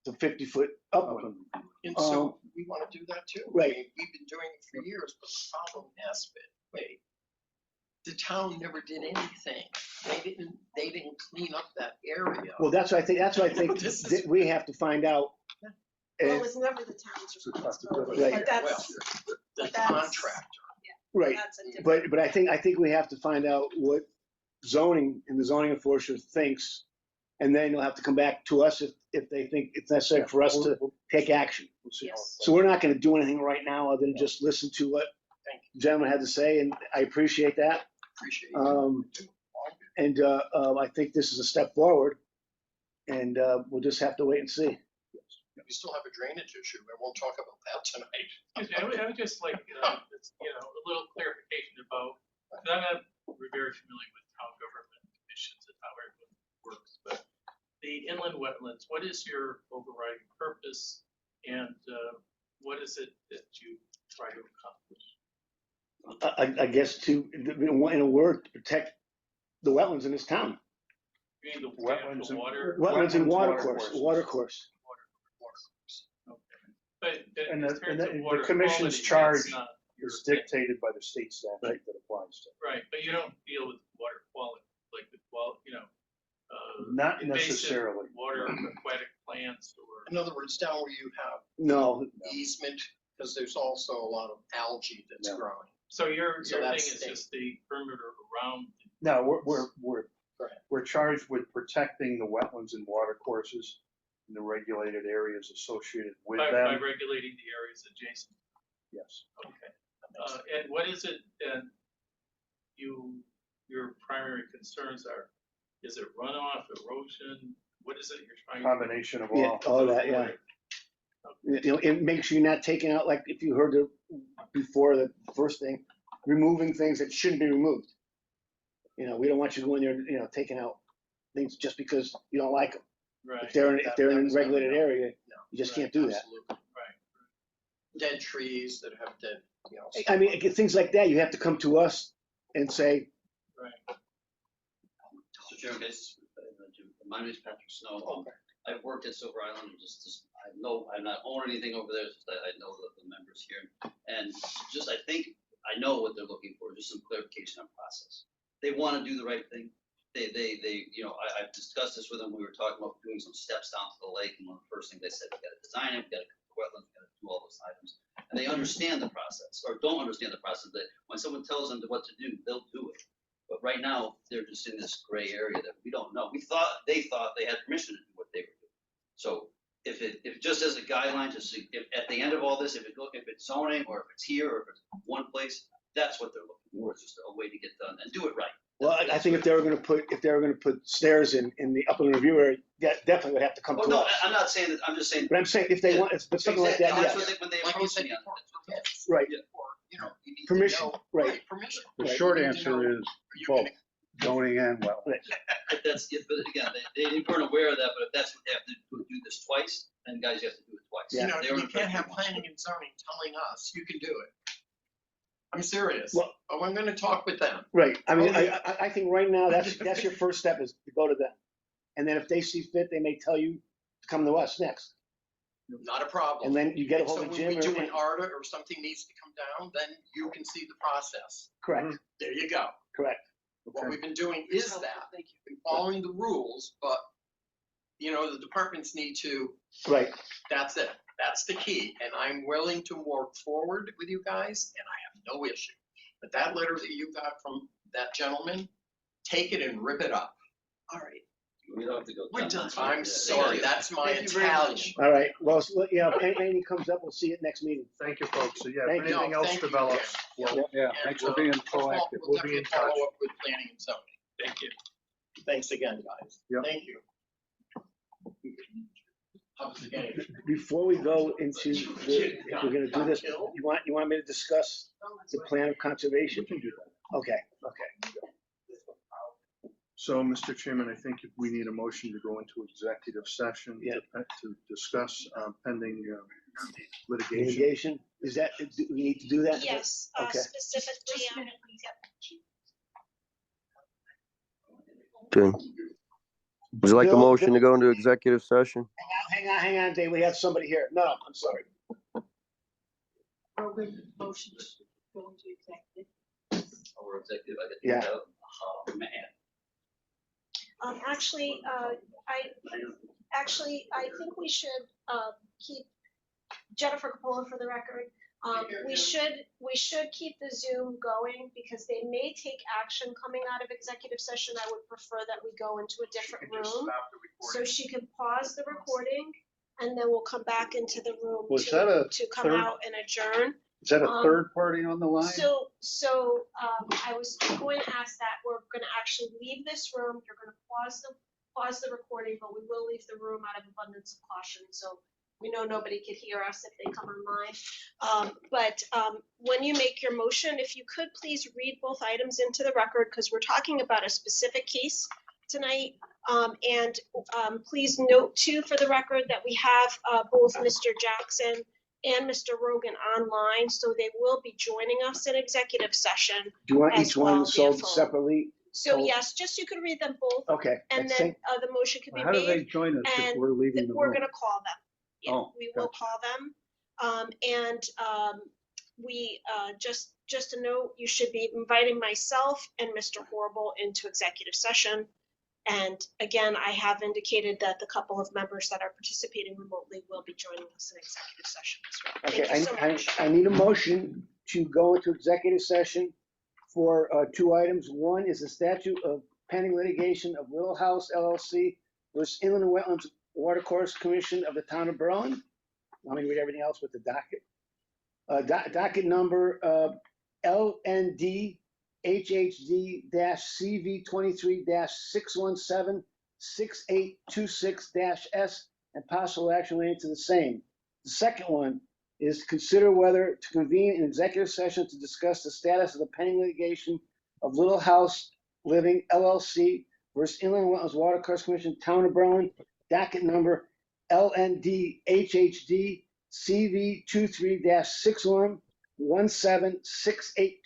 the 50-foot upland. And so we want to do that too. Right. I mean, we've been doing it for years, but the problem has been, the town never did anything. They didn't clean up that area. Well, that's what I think This is- that we have to find out. Well, And- it was never the town's responsibility, Right. but Well, that's, the that's- contractor. Right, that's a different. but I think we have to find out what zoning and the zoning enforcer thinks, and then you'll have to come back to us if they think it's necessary for us to take action. we'll see how it Yes. So we're not gonna do anything right now other than just listen to what the gentleman had to say, and I appreciate that. Appreciate it. And I think this is a step forward, and we'll just have to wait and see. We still have a drainage issue, and we'll talk about that tonight. Excuse me, I would just like, a little clarification about, because I'm not very familiar with how government commissions and how everything works, but the inland wetlands, what is your overriding purpose, and what is it that you try to accomplish? I guess in a word, to protect the wetlands in this town. You mean the Wetlands and- water? Wetlands and water watercourses. course. But And in the, terms of the water commission's quality, charge that's not your is thing. dictated by the state statute that applies to. Right, but you don't deal with water quality, like the Not invasive necessarily. water aquatic plants or. In other words, down where you have No, easement, because there's also a lot of algae that's No. growing. So your So thing that's is state. just the perimeter around. No, Go ahead. we're charged with protecting the wetlands and water courses and the regulated areas associated with By them. regulating the areas adjacent. Yes. Okay. And what is it that your primary concerns are? Is it runoff, erosion? What is it you're trying to? Combination of yeah, all. all that, yeah. It makes sure you're not taking out, like if you heard before the first thing, removing things that shouldn't be removed. We don't want you going there, taking out things just because you don't like them. Right. If they're in a was never regulated done. area, No. you just Right, can't do that. Absolutely. Right. Dead trees that have dead, I mean, things like that, you have to come to us and say, Right. Mr. Chairman, my name is Patrick Snow. I've worked at Silver Island, I know, I'm not owning anything over there, just I know the members here. And I think I know what they're looking for, just some clarification on process. They want to do the right thing. I've discussed this with them. We were talking about doing some steps down to the lake, and one of the first things they said, we got to design it, we got to cover the wetlands, we got to do all those items. And they understand the process, or don't understand the process, that when someone tells them what to do, they'll do it. But right now, they're just in this gray area that we don't know. They thought they had permission to do what they were doing. So if just as a guideline, if at the end of all this, if it's zoning, or if it's here, or if it's one place, that's what they're looking for. It's just a way to get done and do it right. well, I think if they were going to put stairs in the upland review area, that definitely would have to come Oh, to no, us. I'm not saying that, I'm just saying. But I'm saying if they want, but something like that, Exactly, yes. that's what when they like you approach said me on before, it. permits, Right. or, you need to Permission, know- right. Permission. The Right. short You need to know, answer is are you both, gonna- zoning and wetlands. But that's it, but again, they weren't aware of that, but if that's what they have to do this twice, then guys, you have to do it twice. Yeah. They were You can't have affected once. planning and zoning telling us you can do it. I'm serious. Well- Oh, I'm gonna talk with them. Right, I mean, Totally. I think right now, that's your first step, is to go to them. And then if they see fit, they may tell you to come to us next. Not a problem. And then you get a And hold so of when Jim. we do or- an ARDA or something needs to come down, then you can see the process. Correct, There you go. correct. What we've been doing is that, Thank you. been following the rules, but, the departments need to, Right, that's it. That's the key. And I'm willing to work forward with you guys, and I have no issue. But that letter that you got from that gentleman, take it and rip it up. All right. We don't have to go. We're done. I'm sorry, that's my Thank you very Italian. much. all right, well, if anything comes up, we'll see it next meeting. Thank you, folks. So yeah, if Thank you. anything else Thank you, develops, yeah. well, yeah, And thanks for being we'll proactive. We'll be definitely in touch. follow up with planning and zoning. Thank you. Thanks again, guys. Yep. Thank you. How's the game? Before we go into, if we're gonna do this, you want me to discuss the plan of conservation? We can do that. Okay. So, Mr. Chairman, I think if we need a motion to go into executive session Yeah. to discuss pending litigation. Litigation, is that, do we need to do that? Yes, Okay. specifically, Okay. Would you like a Bill- motion to go into executive session? Hang on, Dave, we have somebody here. No, I'm sorry. Motion to go into executive. Or executive, I get Yeah. to go. Oh, man. actually, I think we should, keep Jennifer Capola for the record. We should keep the Zoom going because they may take action coming out of executive session. I would prefer that we go into a different room. So she can pause the recording and then we'll come back into the room Was that a to come third? out and adjourn. Is that a Um, third party on the line? I was going to ask that, we're gonna actually leave this room, you're gonna pause the recording, but we will leave the room out of abundance of caution, so we know nobody could hear us if they come online. When you make your motion, if you could please read both items into the record, because we're talking about a specific case tonight. Please note too, for the record, that we have both Mr. Jackson and Mr. Rogan online, so they will be joining us in executive session. Do you want as each one well sold via phone. separately? So yes, just you could read them both, Okay. and that's then it. the motion can be How do they made, join us if and we're leaving the we're room? gonna call them. Yeah, Oh, we will gotcha. call them. Just a note, you should be inviting myself and Mr. Horrible into executive session. And again, I have indicated that the couple of members that are participating remotely will be joining us in executive session as well. Okay, Thank you so much. I need a motion to go into executive session for two items. One is the statute of pending litigation of Little House LLC versus Inland and Wetlands Watercourse Commission of the Town of Berlin. Let me read everything else with the docket. Docket number LND HHD-CV23-617-6826-S and possible action relating to the same. The second one is to consider whether to convene an executive session to discuss the status of the pending litigation of Little House Living LLC versus Inland Wetlands Watercourse Commission, Town of Berlin, docket number LND HHD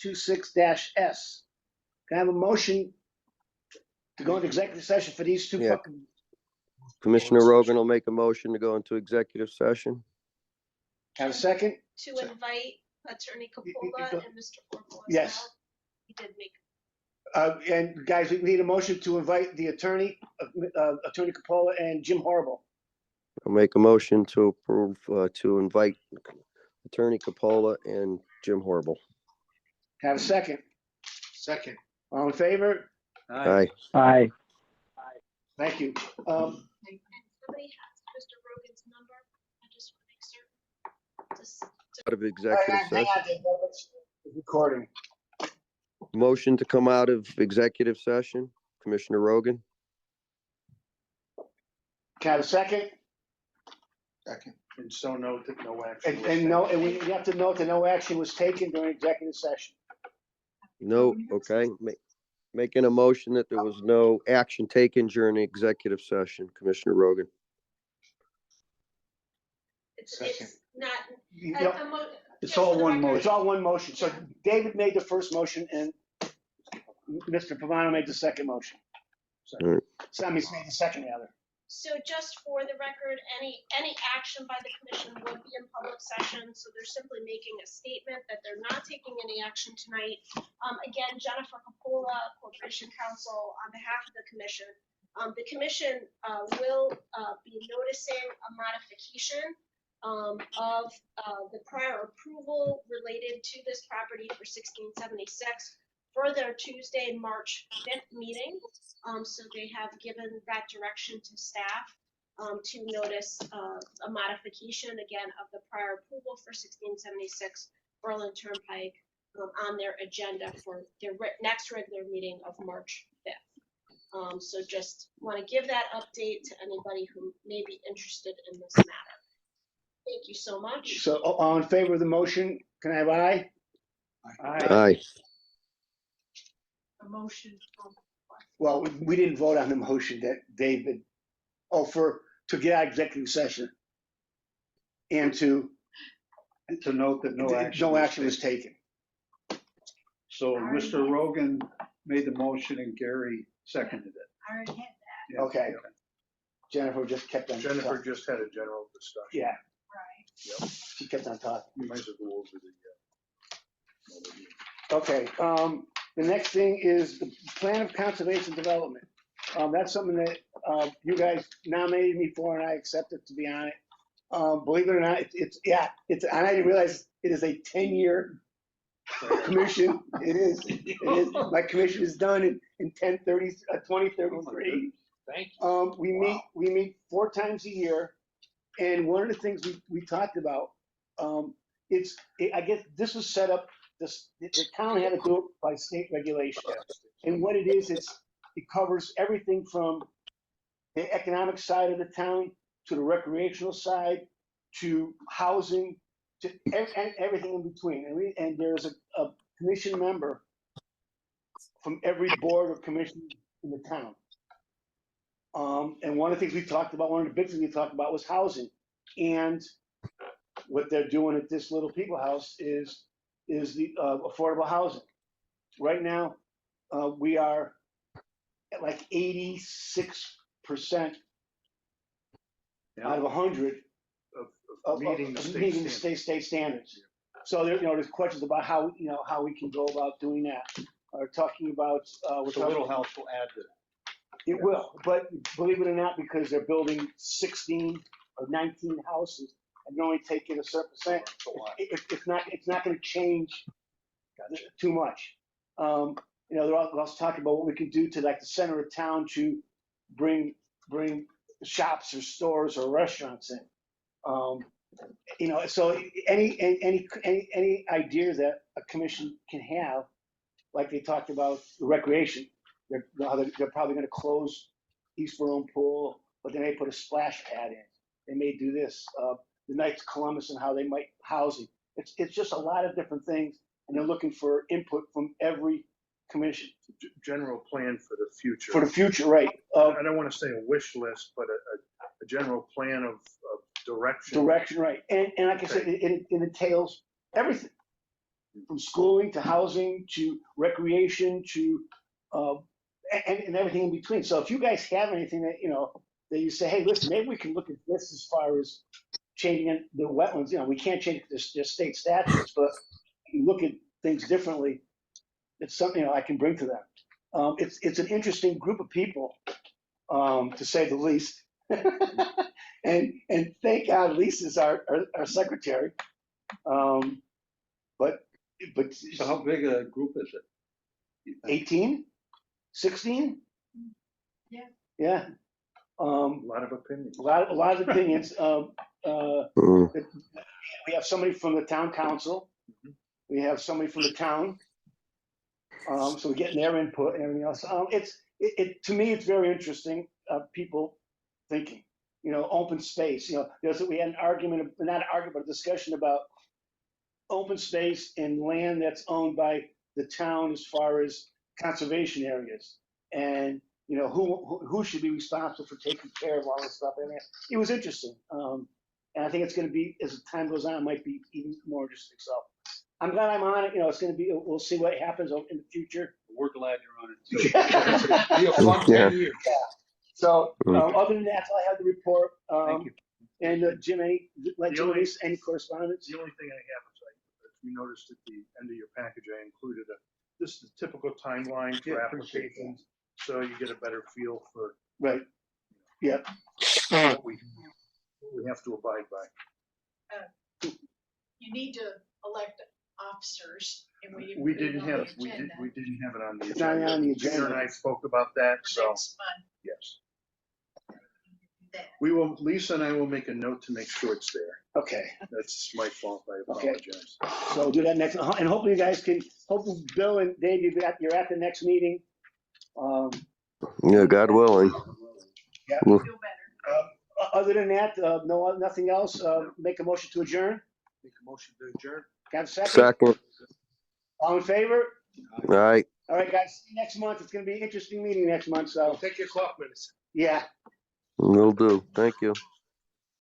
CV23-6117-6826-S. Can I have a motion to go into executive session for these two? Yeah. Commissioner Rogan will make a motion to go into executive session. Have a second? To invite Attorney Capola and Mr. Horrible as Yes. well. He did make. And guys, we need a motion to invite the attorney, Attorney Capola and Jim Horrible. I'll make a motion to approve, to invite Attorney Capola and Jim Horrible. Have a second? Second. All in favor? Aye. Aye. Thank you. And somebody has Mr. Rogan's number. I just want to make certain. Out of executive Hang session. on, Dave, it's recording. Motion to come out of executive session. Commissioner Rogan. Can I have a second? Second. And so note that no action. And we have to note that no action was taken during executive session. No, okay. Making a motion that there was no action taken during the executive session, Commissioner Rogan. It's not. It's all one motion. It's all one motion. So David made the first motion and Mr. Pavano made the second motion. All right. Sammy's made the second rather. So just for the record, any action by the commission would be in public session, so they're simply making a statement that they're not taking any action tonight. Again, Jennifer Capola, Corporation Counsel, on behalf of the commission will be noticing a modification of the prior approval related to this property for 1676 for their Tuesday, March 5th meeting. So they have given that direction to staff to notice a modification again of the prior approval for 1676 Berlin Turnpike on their agenda for their next regular meeting of March 5th. So just want to give that update to anybody who may be interested in this matter. Thank you so much. So all in favor of the motion, can I have aye? Aye. A motion from. Well, we didn't vote on the motion that David, to get out of executive session. And to note that no action was taken. So Mr. Rogan made the motion and Gary seconded it. I already had that. Yeah, Okay. Jennifer just kept on. Jennifer just had a general discussion. Yeah, Right. Yep. she kept on talking. You might as well go over the. Okay, the next thing is the plan of conservation development. That's something that you guys nominated me for and I accepted to be on it. Believe it or not, it's and I didn't realize it is a 10-year commission. It is. My commission is done in 2033. Thank you. We meet 4 times a year. And one of the things we talked about I guess this was set up, the town had to do it by state regulation. And what it is, it covers everything from the economic side of the town to the recreational side to housing to everything in between. And there's a commission member from every board or commission in the town. And one of the things we talked about, one of the big things we talked about was housing. And what they're doing at this Little People House is the affordable housing. Right now, we are at like 86% out of 100 of meeting the state standards. So there, there's questions about how we can go about doing that. Or talking about The Little House will add to that. it will, but believe it or not, because they're building 16 or 19 houses and they're only taking a certain percent, it's not going to change too much. They're also talking about what we can do to like the center of town to bring shops or stores or restaurants in. So any idea that a commission can have, like they talked about the recreation, they're probably going to close East Verone Pool, but they may put a splash pad in. They may do this. The Knights of Columbus and how they might housing. It's just a lot of different things, and they're looking for input from every commission. General plan for the future. For the future, right? I don't want to say a wish list, but a general plan of direction. Direction, right? And like I said, it entails everything, from schooling to housing to recreation to and everything in between. So if you guys have anything that you say, hey, listen, maybe we can look at this as far as changing the wetlands. We can't change their state statutes, but you look at things differently. It's something I can bring to them. It's an interesting group of people, to say the least. and thank God Lisa's our secretary. But So how big a group is it? 18, 16? Yeah. Yeah. A lot of opinions. A lot of opinions. We have somebody from the town council. We have somebody from the town. So we're getting their input and everything else. To me, it's very interesting. People thinking, open space. We had an argument, not an argument, but a discussion about open space and land that's owned by the town as far as conservation areas, and who should be responsible for taking care of all this stuff. It was interesting, and I think it's going to be, as time goes on, it might be even more interesting. So I'm glad I'm on it. It's going to be. We'll see what happens in the future. We're glad you're on it too. Be a fun 10 years. Yeah. So other than that, that's all I have to report. Thank you. And Jim, any correspondence? The only thing I have is, if you noticed at the end of your package, I included this is the typical timeline for applications, so you get a better feel for right. Yeah. What we have to abide by. You need to elect officers, and We didn't have it on the It's not agenda. on the Peter agenda. and I spoke about that, so next month. yes. We will, Lisa and I will make a note to make sure it's there. Okay. That's my fault. I Okay. apologize. So we'll do that next, and hopefully you guys can. Hopefully, Bill and Dave, you're at the next meeting. Yeah, God willing. Yeah. Well, Feel better. Other than that, nothing else. Make a motion to adjourn. Make a motion to adjourn. Got a second? Second. All in favor? All right. All right, guys. See you next month. It's going to be an interesting meeting next month. So Take your clock minutes. yeah. Will do. Thank you.